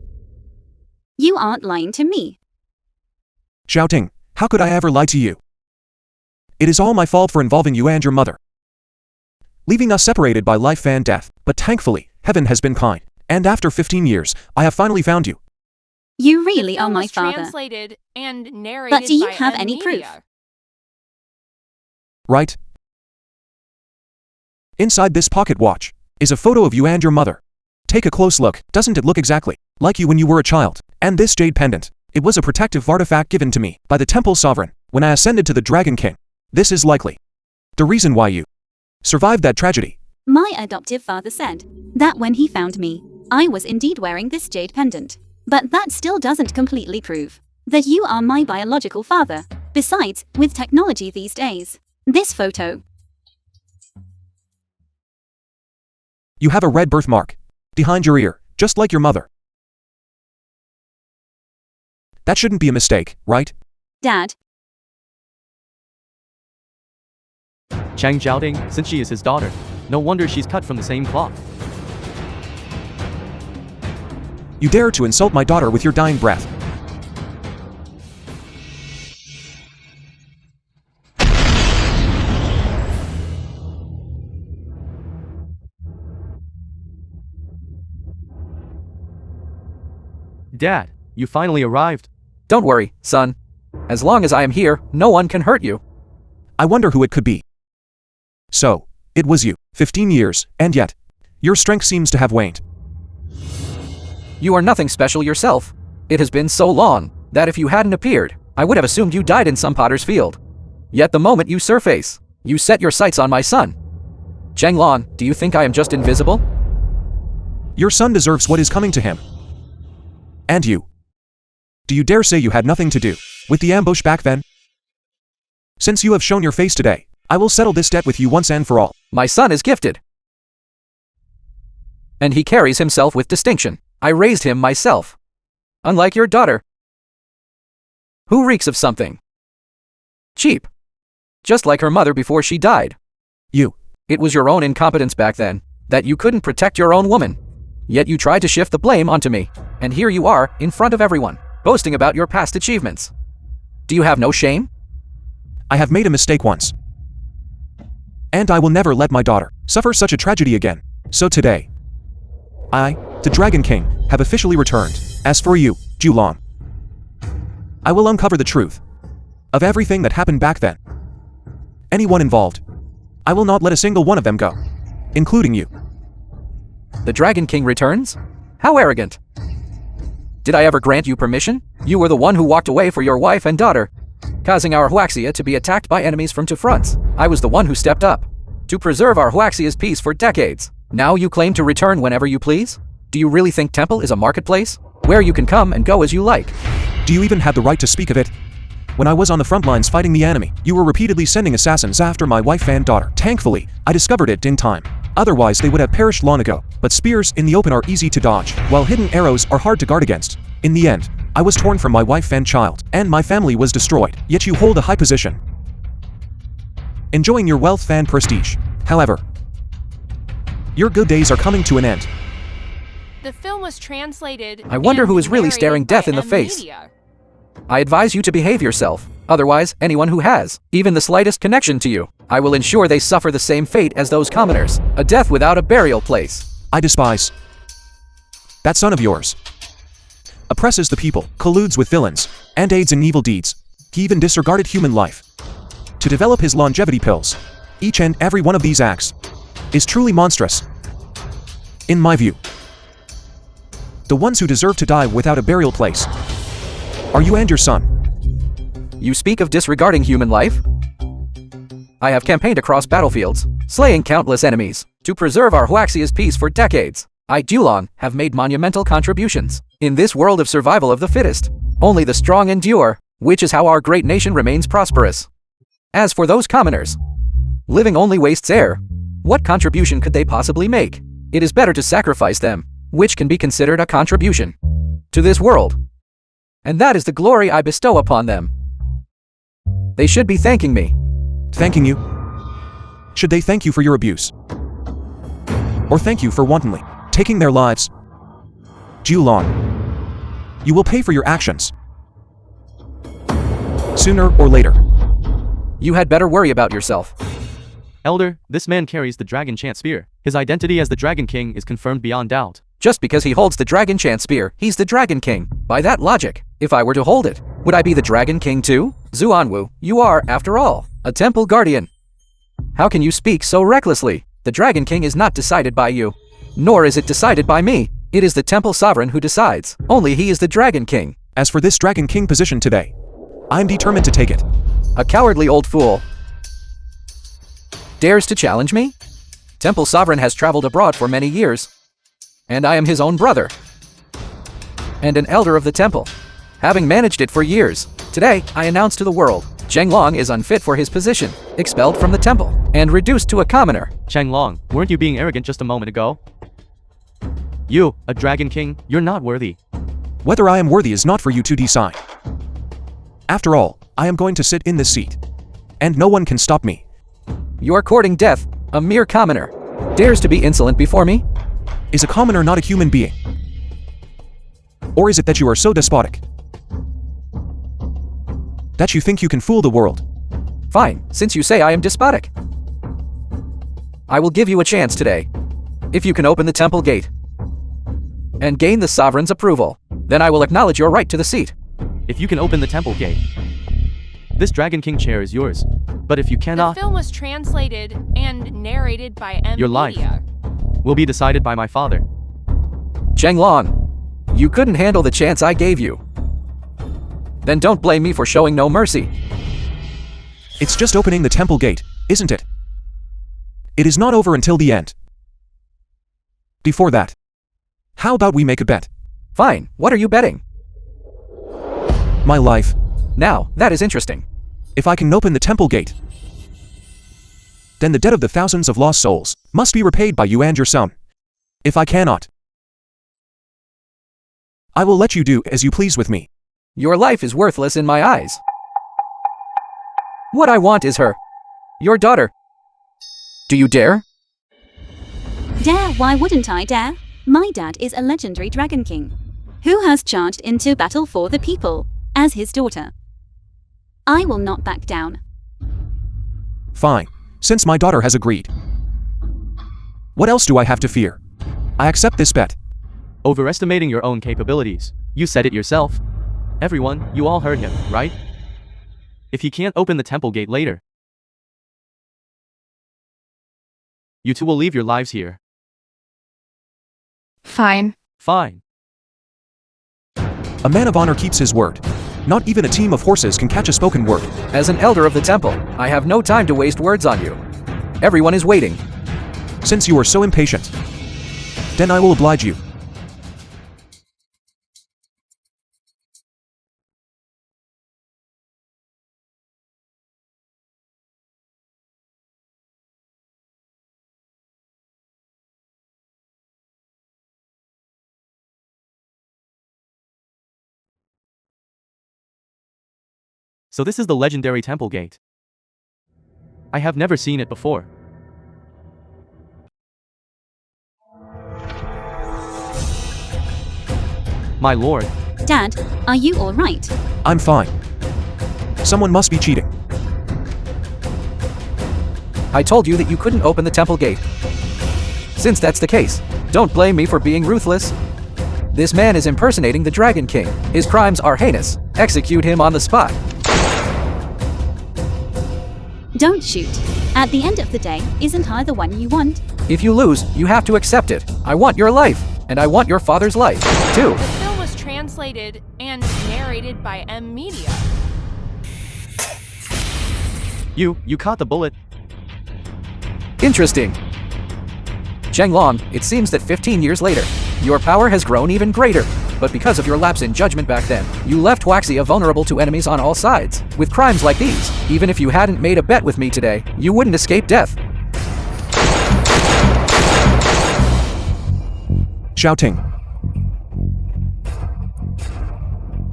You aren't lying to me. Shouting, how could I ever lie to you? It is all my fault for involving you and your mother, leaving us separated by life and death. But thankfully, heaven has been kind, and after 15 years, I have finally found you. You really The are film my was father. translated and narrated But do you by have M any proof? Media. Right? Inside this pocket watch is a photo of you and your mother. Take a close look. Doesn't it look exactly like you when you were a child? And this jade pendant, it was a protective artifact given to me by the temple sovereign when I ascended to the Dragon King. This is likely the reason why you survived that tragedy. My adoptive father said that when he found me, I was indeed wearing this jade pendant. But that still doesn't completely prove that you are my biological father. Besides, with technology these days, this photo. You have a red birthmark behind your ear, just like your mother. That shouldn't be a mistake, right? Dad, Chang shouting, since she is his daughter. No wonder she's cut from the same cloth. You dare to insult my daughter with your dying breath. Dad, you finally arrived. Don't worry, son. As long as I am here, no one can hurt you. I wonder who it could be. So, it was you. 15 years, and yet, your strength seems to have waned. You are nothing special yourself. It has been so long that if you hadn't appeared, I would have assumed you died in some potter's field. Yet the moment you surface, you set your sights on my son. Chenglong, do you think I am just invisible? Your son deserves what is coming to him. And you. Do you dare say you had nothing to do with the ambush back then? Since you have shown your face today, I will settle this debt with you once and for all. My son is gifted. And he carries himself with distinction. I raised him myself. Unlike your daughter, who reeks of something cheap. Just like her mother before she died. You. It was your own incompetence back then, that you couldn't protect your own woman. Yet you tried to shift the blame onto me. And here you are, in front of everyone, boasting about your past achievements. Do you have no shame? I have made a mistake once. And I will never let my daughter suffer such a tragedy again. So today, I, the Dragon King, have officially returned. As for you, Julong, I will uncover the truth of everything that happened back then. Anyone involved, I will not let a single one of them go, including you. The Dragon King returns? How arrogant. Did I ever grant you permission? You were the one who walked away for your wife and daughter, causing our Huaxia to be attacked by enemies from two fronts. I was the one who stepped up to preserve our Huaxia's peace for decades. Now you claim to return whenever you please? Do you really think Temple is a marketplace, where you can come and go as you like? Do you even have the right to speak of it? When I was on the front lines fighting the enemy, you were repeatedly sending assassins after my wife and daughter. Thankfully, I discovered it in time. Otherwise they would have perished long ago. But spears in the open are easy to dodge, while hidden arrows are hard to guard against. In the end, I was torn from my wife and child, and my family was destroyed. Yet you hold a high position, enjoying your wealth and prestige. However, your good days are coming to an end. The film was translated. I wonder and who is really narrated staring by death in the M. face. Media. I advise you to behave yourself. Otherwise, anyone who has even the slightest connection to you, I will ensure they suffer the same fate as those commoners, a death without a burial place. I despise that son of yours. Oppresses the people, colludes with villains, and aids in evil deeds. He even disregarded human life to develop his longevity pills. Each and every one of these acts is truly monstrous. In my view, the ones who deserve to die without a burial place are you and your son. You speak of disregarding human life? I have campaigned across battlefields, slaying countless enemies, to preserve our Huaxia's peace for decades. I, Dulong, have made monumental contributions. In this world of survival of the fittest, only the strong endure, which is how our great nation remains prosperous. As for those commoners, living only wastes air. What contribution could they possibly make? It is better to sacrifice them, which can be considered a contribution to this world. And that is the glory I bestow upon them. They should be thanking me. Thanking you? Should they thank you for your abuse? Or thank you for wantonly taking their lives? Dulong, you will pay for your actions. Sooner or later. You had better worry about yourself. Elder, this man carries the Dragon Chant Spear. His identity as the Dragon King is confirmed beyond doubt. Just because he holds the Dragon Chant Spear, he's the Dragon King. By that logic, if I were to hold it, would I be the Dragon King too? Zuanwu, you are, after all, a temple guardian. How can you speak so recklessly? The Dragon King is not decided by you. Nor is it decided by me. It is the temple sovereign who decides. Only he is the Dragon King. As for this Dragon King position today, I am determined to take it. A cowardly old fool dares to challenge me? Temple sovereign has traveled abroad for many years, and I am his own brother, and an elder of the temple, having managed it for years. Today, I announce to the world, Zhenglong is unfit for his position, expelled from the temple, and reduced to a commoner. Changlong, weren't you being arrogant just a moment ago? You, a Dragon King, you're not worthy. Whether I am worthy is not for you to decide. After all, I am going to sit in this seat, and no one can stop me. You are courting death, a mere commoner. Dares to be insolent before me? Is a commoner not a human being? Or is it that you are so despotic that you think you can fool the world? Fine, since you say I am despotic. I will give you a chance today. If you can open the temple gate and gain the sovereign's approval, then I will acknowledge your right to the seat. If you can open the temple gate, this Dragon King chair is yours. But if you cannot, The film was translated and narrated by M. Your life Media. will be decided by my father. Zhenglong, you couldn't handle the chance I gave you. Then don't blame me for showing no mercy. It's just opening the temple gate, isn't it? It is not over until the end. Before that, how about we make a bet? Fine, what are you betting? My life. Now, that is interesting. If I can open the temple gate, then the debt of the thousands of lost souls must be repaid by you and your son. If I cannot, I will let you do as you please with me. Your life is worthless in my eyes. What I want is her. Your daughter. Do you dare? Dare? Why wouldn't I dare? My dad is a legendary Dragon King, who has charged into battle for the people, as his daughter. I will not back down. Fine, since my daughter has agreed. What else do I have to fear? I accept this bet. Overestimating your own capabilities. You said it yourself. Everyone, you all heard him, right? If he can't open the temple gate later, you two will leave your lives here. Fine. Fine. A man of honor keeps his word. Not even a team of horses can catch a spoken word. As an elder of the temple, I have no time to waste words on you. Everyone is waiting. Since you are so impatient, then I will oblige you. So this is the legendary temple gate. I have never seen it before. My lord. Dad, are you alright? I'm fine. Someone must be cheating. I told you that you couldn't open the temple gate. Since that's the case, don't blame me for being ruthless. This man is impersonating the Dragon King. His crimes are heinous. Execute him on the spot. Don't shoot. At the end of the day, isn't I the one you want? If you lose, you have to accept it. I want your life, and I want your father's life, too. The film was translated and narrated by M Media. You caught the bullet. Interesting. Zhenglong, it seems that 15 years later, your power has grown even greater. But because of your lapse in judgment back then, you left Huaxia vulnerable to enemies on all sides. With crimes like these, even if you hadn't made a bet with me today, you wouldn't escape death. Shouting.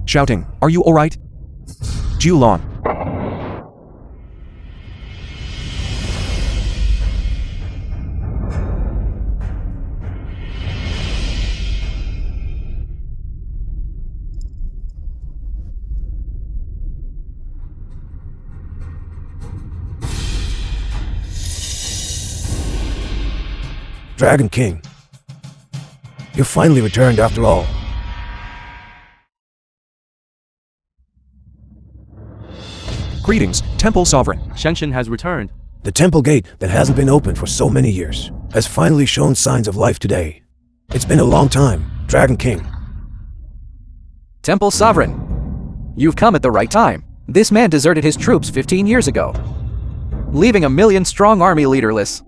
Shouting, are you alright? Julon. Dragon King, you finally returned after all. Greetings, Temple Sovereign. Shengshen has returned. The temple gate that hasn't been opened for so many years has finally shown signs of life today. It's been a long time, Dragon King. Temple Sovereign, you've come at the right time. This man deserted his troops 15 years ago, leaving a million-strong army leaderless,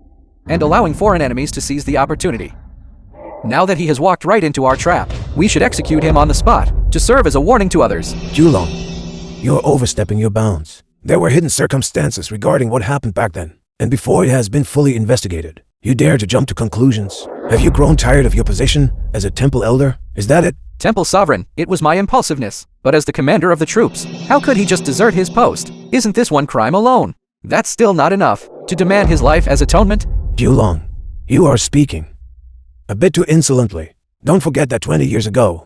and allowing foreign enemies to seize the opportunity. Now that he has walked right into our trap, we should execute him on the spot, to serve as a warning to others. Julong, you're overstepping your bounds. There were hidden circumstances regarding what happened back then, and before it has been fully investigated, you dare to jump to conclusions. Have you grown tired of your position as a temple elder? Is that it? Temple Sovereign, it was my impulsiveness, but as the commander of the troops, how could he just desert his post? Isn't this one crime alone? That's still not enough. To demand his life as atonement? Julong, you are speaking a bit too insolently. Don't forget that 20 years ago,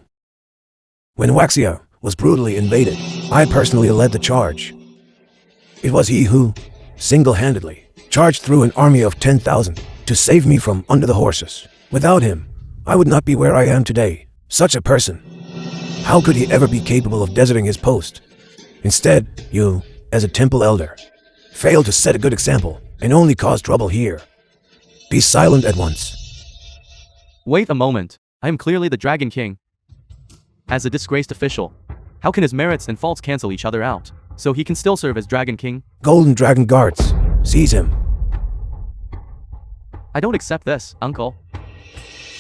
when Huaxia was brutally invaded, I personally led the charge. It was he who, single-handedly, charged through an army of 10,000 to save me from under the horses. Without him, I would not be where I am today. Such a person, how could he ever be capable of deserting his post? Instead, you, as a temple elder, failed to set a good example and only caused trouble here. Be silent at once. Wait a moment. I am clearly the Dragon King. As a disgraced official, how can his merits and faults cancel each other out? So he can still serve as Dragon King? Golden Dragon Guards, seize him. I don't accept this, uncle.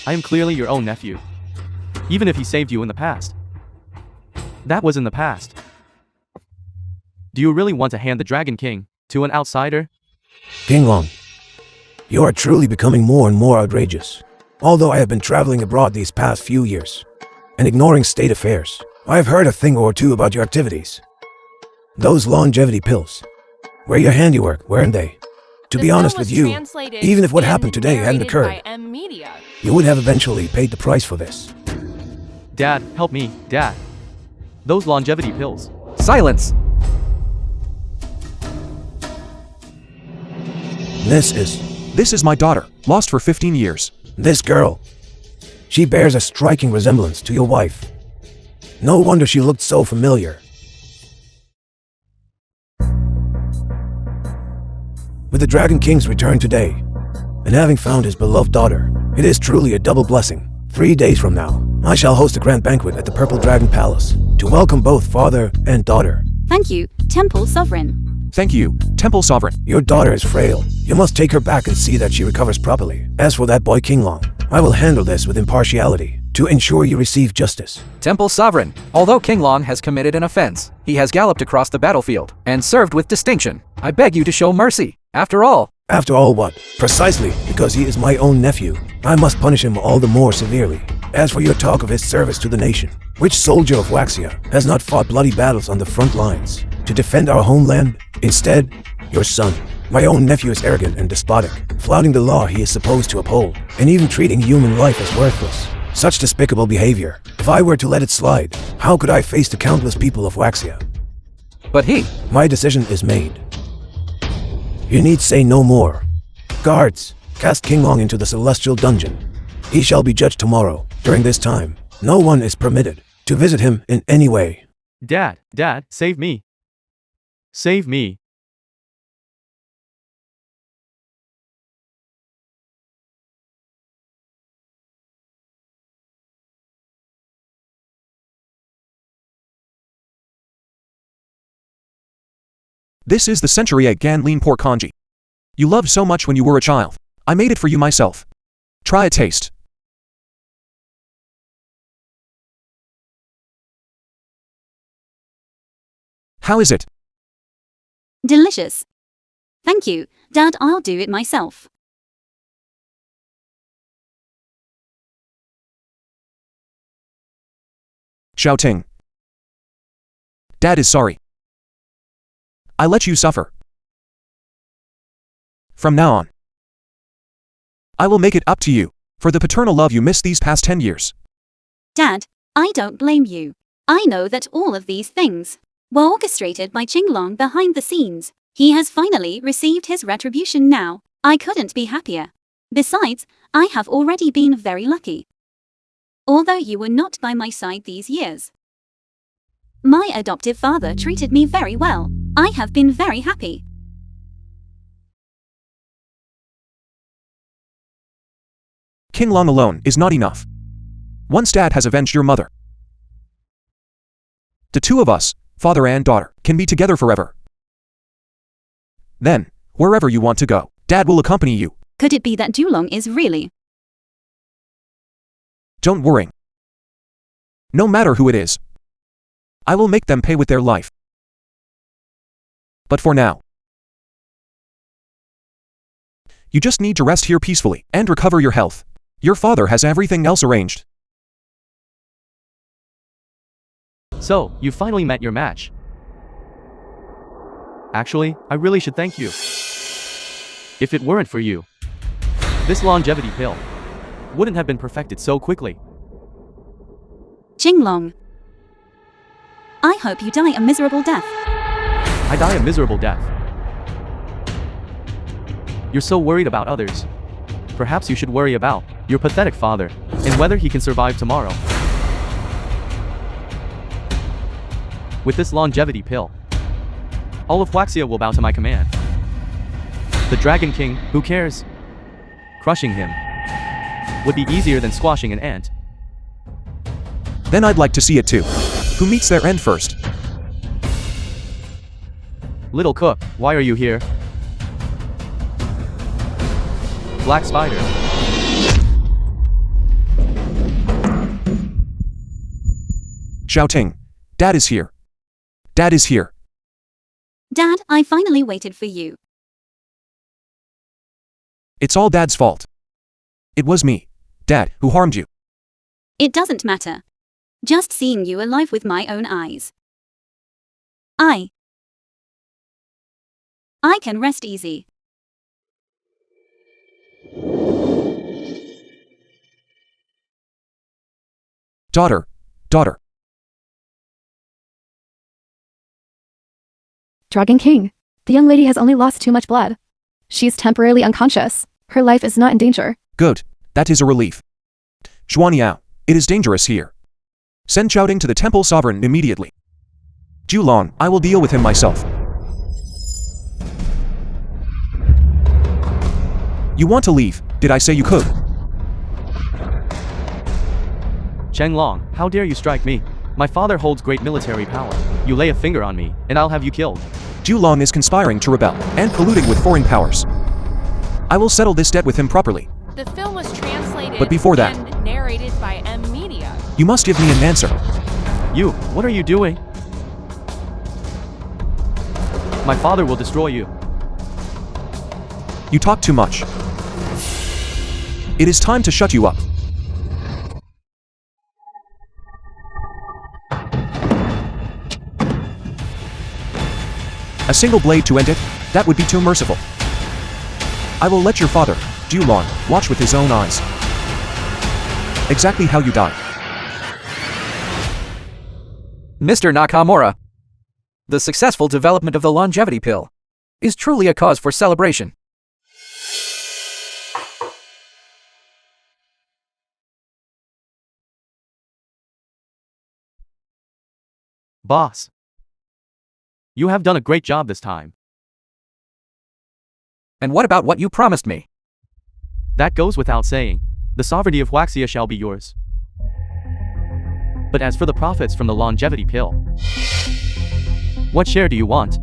I am clearly your own nephew. Even if he saved you in the past. That was in the past. Do you really want to hand the Dragon King to an outsider? King Long, you are truly becoming more and more outrageous. Although I have been traveling abroad these past few years and ignoring state affairs, I have heard a thing or two about your activities. Those longevity pills were your handiwork, weren't they? To be honest with you, even if what happened today hadn't occurred, you would have eventually paid the price for this. Dad, help me, Dad. Those longevity pills. Silence! This is my daughter, lost for 15 years. This girl. She bears a striking resemblance to your wife. No wonder she looked so familiar. With the Dragon King's return today, and having found his beloved daughter, it is truly a double blessing. 3 days from now, I shall host a grand banquet at the Purple Dragon Palace to welcome both father and daughter. Thank you, Temple Sovereign. Thank you, Temple Sovereign. Your daughter is frail. You must take her back and see that she recovers properly. As for that boy King Long, I will handle this with impartiality to ensure you receive justice. Temple Sovereign, although King Long has committed an offense, he has galloped across the battlefield and served with distinction. I beg you to show mercy. After all what? Precisely because he is my own nephew. I must punish him all the more severely. As for your talk of his service to the nation, which soldier of Huaxia has not fought bloody battles on the front lines? to defend our homeland. Instead, your son, my own nephew, is arrogant and despotic, flouting the law he is supposed to uphold, and even treating human life as worthless. Such despicable behavior. If I were to let it slide, how could I face the countless people of Waxia? But he... My decision is made. You need say no more. Guards, cast King Long into the celestial dungeon. He shall be judged tomorrow. During this time, no one is permitted to visit him in any way. Dad, save me. Save me. This is the century egg gan lean pork congee. You loved so much when you were a child. I made it for you myself. Try a taste. How is it? Delicious. Thank you, Dad, I'll do it myself. Shouting. Dad is sorry. I let you suffer. From now on, I will make it up to you for the paternal love you missed these past 10 years. Dad, I don't blame you. I know that all of these things were orchestrated by Qinglong behind the scenes. He has finally received his retribution now. I couldn't be happier. Besides, I have already been very lucky. Although you were not by my side these years, my adoptive father treated me very well. I have been very happy. King Long alone is not enough. Once Dad has avenged your mother, the two of us, father and daughter, can be together forever. Then, wherever you want to go, Dad will accompany you. Could it be that Dulong is really? Don't worry. No matter who it is, I will make them pay with their life. But for now, you just need to rest here peacefully and recover your health. Your father has everything else arranged. So, you finally met your match. Actually, I really should thank you. If it weren't for you, this longevity pill wouldn't have been perfected so quickly. Qinglong, I hope you die a miserable death. I die a miserable death. You're so worried about others. Perhaps you should worry about your pathetic father and whether he can survive tomorrow. With this longevity pill, all of Waxia will bow to my command. The Dragon King, who cares? Crushing him would be easier than squashing an ant. Then I'd like to see it too. Who meets their end first? Little cook, why are you here? Black spider. Shouting. Dad is here. Dad is here. Dad, I finally waited for you. It's all Dad's fault. It was me, Dad, who harmed you. It doesn't matter. Just seeing you alive with my own eyes, I can rest easy. Daughter. Dragon King, the young lady has only lost too much blood. She's temporarily unconscious. Her life is not in danger. Good, that is a relief. Zhuaniao, it is dangerous here. Send Chowding to the temple sovereign immediately. Julong, I will deal with him myself. You want to leave, did I say you could? Chenglong, how dare you strike me? My father holds great military power. You lay a finger on me, and I'll have you killed. Julong is conspiring to rebel and colluding with foreign powers. I will settle this debt with him properly. The film was translated But before that, and narrated by M Media. You must give me an answer. You, what are you doing? My father will destroy you. You talk too much. It is time to shut you up. A single blade to end it? That would be too merciful. I will let your father, Dulon, watch with his own eyes. Exactly how you die. Mr. Nakamura, the successful development of the longevity pill is truly a cause for celebration. Boss. You have done a great job this time. And what about what you promised me? That goes without saying. The sovereignty of Waxia shall be yours. But as for the profits from the longevity pill, what share do you want?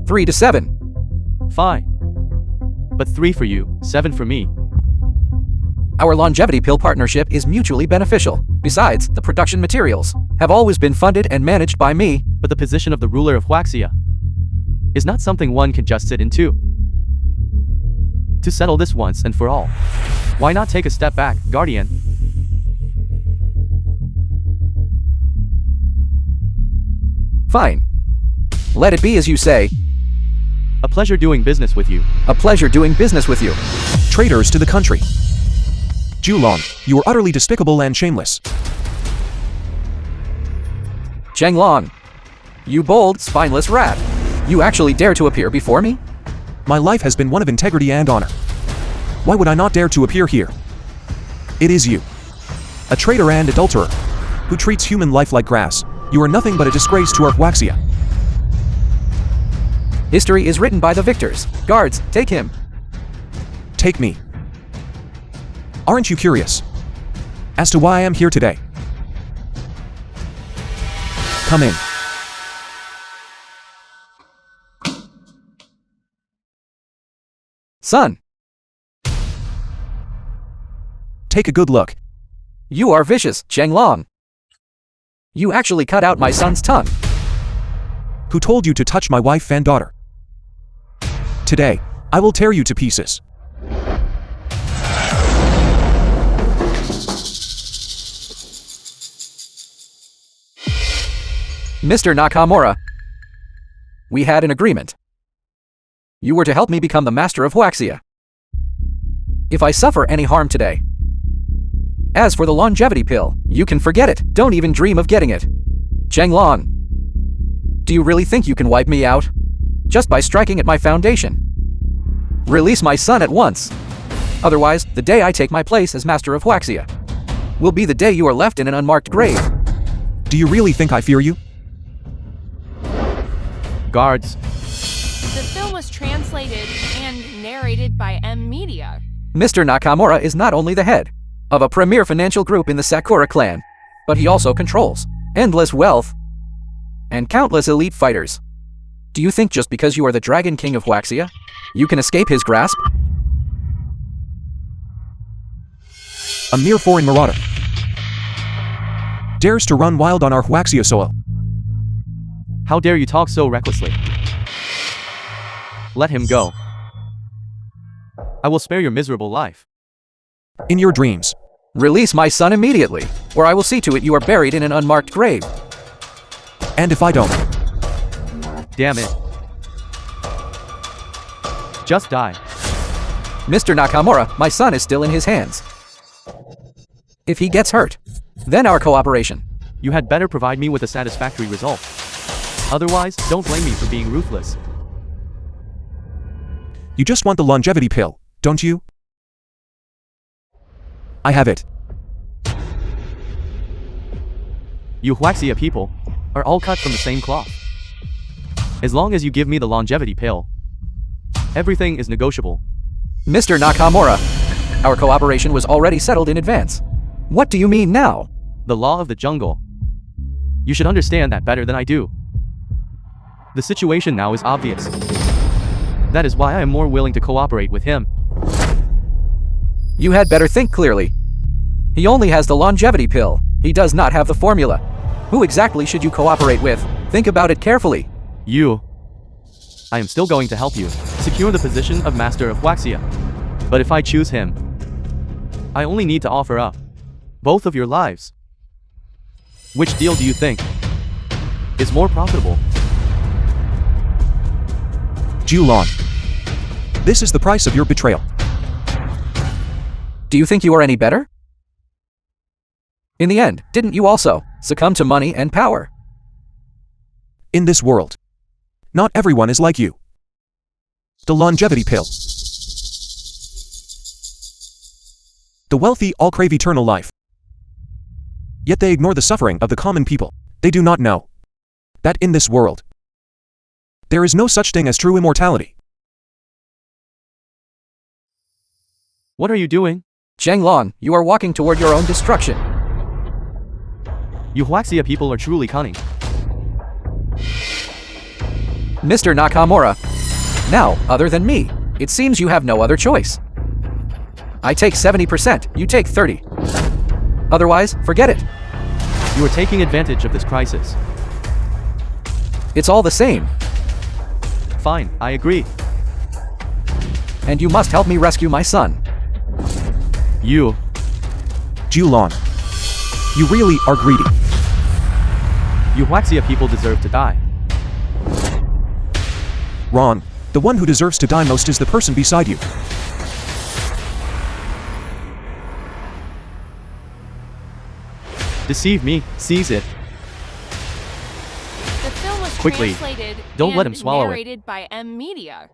3 to 7. Fine. But 3 for you, 7 for me. Our longevity pill partnership is mutually beneficial. Besides, the production materials have always been funded and managed by me. But the position of the ruler of Waxia is not something one can just sit into. To settle this once and for all, why not take a step back, Guardian? Fine. Let it be as you say. A pleasure doing business with you. A pleasure doing business with you. Traitors to the country. Dulon, you are utterly despicable and shameless. Zhenglong, you bold, spineless rat. You actually dare to appear before me? My life has been one of integrity and honor. Why would I not dare to appear here? It is you, a traitor and adulterer, who treats human life like grass. You are nothing but a disgrace to our Waxia. History is written by the victors. Guards, take him. Take me. Aren't you curious as to why I am here today? Come in. Son, Take a good look. you are vicious, Zhenglong. You actually cut out my son's tongue. Who told you to touch my wife and daughter? Today, I will tear you to pieces. Mr. Nakamura, we had an agreement. You were to help me become the master of Waxia. If I suffer any harm today. As for the longevity pill, you can forget it. Don't even dream of getting it. Zhenglong, do you really think you can wipe me out? Just by striking at my foundation? Release my son at once. Otherwise, the day I take my place as master of Waxia will be the day you are left in an unmarked grave. Do you really think I fear you? Guards. The film was translated and narrated by M Media. Mr. Nakamura is not only the head of a premier financial group in the Sakura clan, but he also controls endless wealth and countless elite fighters. Do you think just because you are the Dragon King of Waxia, you can escape his grasp? A mere foreign marauder dares to run wild on our Waxia soil. How dare you talk so recklessly? Let him go. I will spare your miserable life. In your dreams. Release my son immediately, or I will see to it you are buried in an unmarked grave. And if I don't, Damn it. Just die. Mr. Nakamura, my son is still in his hands. If he gets hurt, then our cooperation. You had better provide me with a satisfactory result. Otherwise, don't blame me for being ruthless. you just want the longevity pill, don't you? I have it. You Waxia people are all cut from the same cloth. As long as you give me the longevity pill, everything is negotiable. Mr. Nakamura, our cooperation was already settled in advance. What do you mean now? The law of the jungle. You should understand that better than I do. The situation now is obvious. That is why I am more willing to cooperate with him. You had better think clearly. He only has the longevity pill. He does not have the formula. Who exactly should you cooperate with? Think about it carefully. You. I am still going to help you secure the position of Master of Waxia. But if I choose him, I only need to offer up both of your lives. Which deal do you think is more profitable? Julon. This is the price of your betrayal. Do you think you are any better? In the end, didn't you also succumb to money and power? In this world, not everyone is like you. The longevity pill. The wealthy all crave eternal life. Yet they ignore the suffering of the common people. They do not know that in this world, there is no such thing as true immortality. What are you doing? Zhenglong, you are walking toward your own destruction. You Huaxia people are truly cunning. Mr. Nakamura. Now, other than me, it seems you have no other choice. I take 70%, you take 30. Otherwise, forget it. You are taking advantage of this crisis. It's all the same. Fine, I agree. And you must help me rescue my son. You. Julon, you really are greedy. You Huaxia people deserve to die. Wrong. The one who deserves to die most is the person beside you. Deceive me, seize it. The film was Quickly. translated Don't and let him swallow it. narrated by M Media.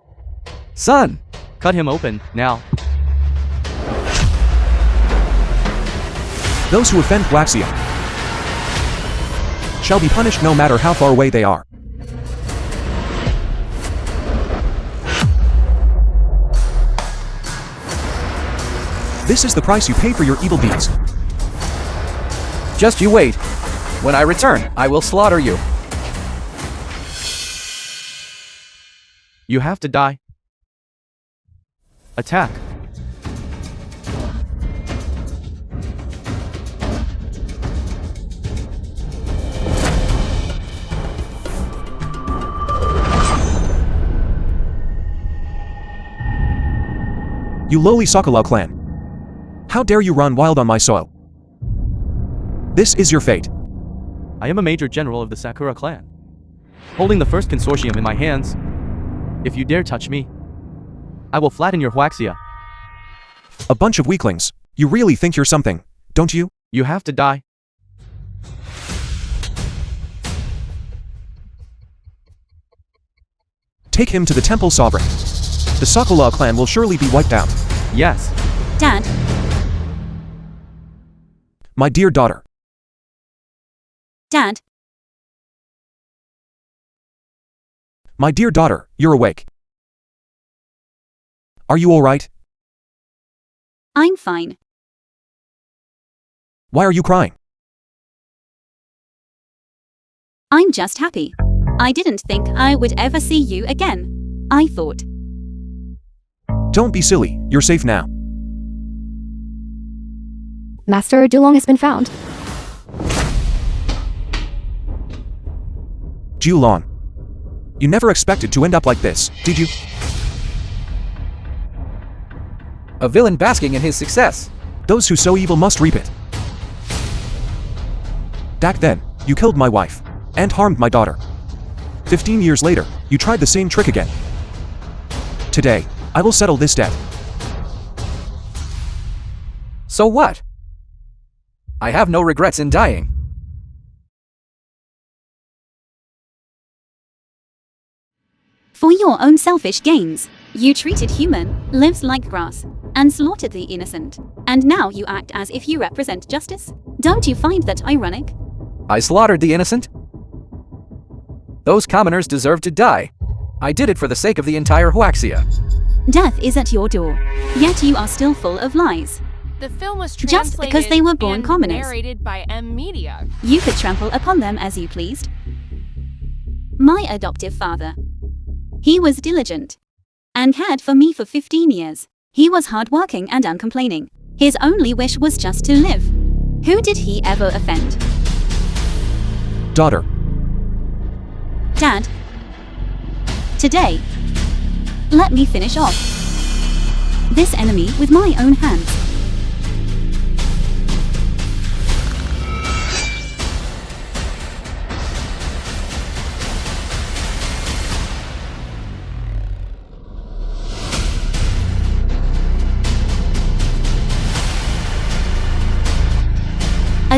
Son! Cut him open, now. Those who offend Huaxia shall be punished no matter how far away they are. This is the price you pay for your evil deeds. Just you wait. When I return, I will slaughter you. You have to die. Attack. You lowly Sokolov clan. How dare you run wild on my soil? This is your fate. I am a major general of the Sakura clan, holding the first consortium in my hands. If you dare touch me, I will flatten your Huaxia. A bunch of weaklings. You really think you're something, don't you? You have to die. Take him to the temple sovereign. The Sokolov clan will surely be wiped out. Yes. Dad, My dear daughter. Dad, My dear daughter, you're awake. Are you all right? I'm fine. Why are you crying? I'm just happy. I didn't think I would ever see you again. I thought. Don't be silly, you're safe now. Master Dulong has been found. Julon. You never expected to end up like this, did you? A villain basking in his success. Those who sow evil must reap it. Back then, you killed my wife and harmed my daughter. 15 years later, you tried the same trick again. Today, I will settle this debt. So what? I have no regrets in dying. For your own selfish gains, you treated human lives like grass and slaughtered the innocent. And now you act as if you represent justice? Don't you find that ironic? I slaughtered the innocent? Those commoners deserve to die. I did it for the sake of the entire Huaxia. Death is at your door, yet you are still full of lies. The film was Just translated because they were born and commoners. narrated by M Media. You could trample upon them as you pleased. My adoptive father. He was diligent and cared for me for 15 years. He was hardworking and uncomplaining. His only wish was just to live. Who did he ever offend? Daughter. Dad. Today, let me finish off this enemy with my own hands.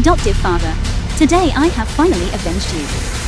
adoptive father. Today I have finally avenged you.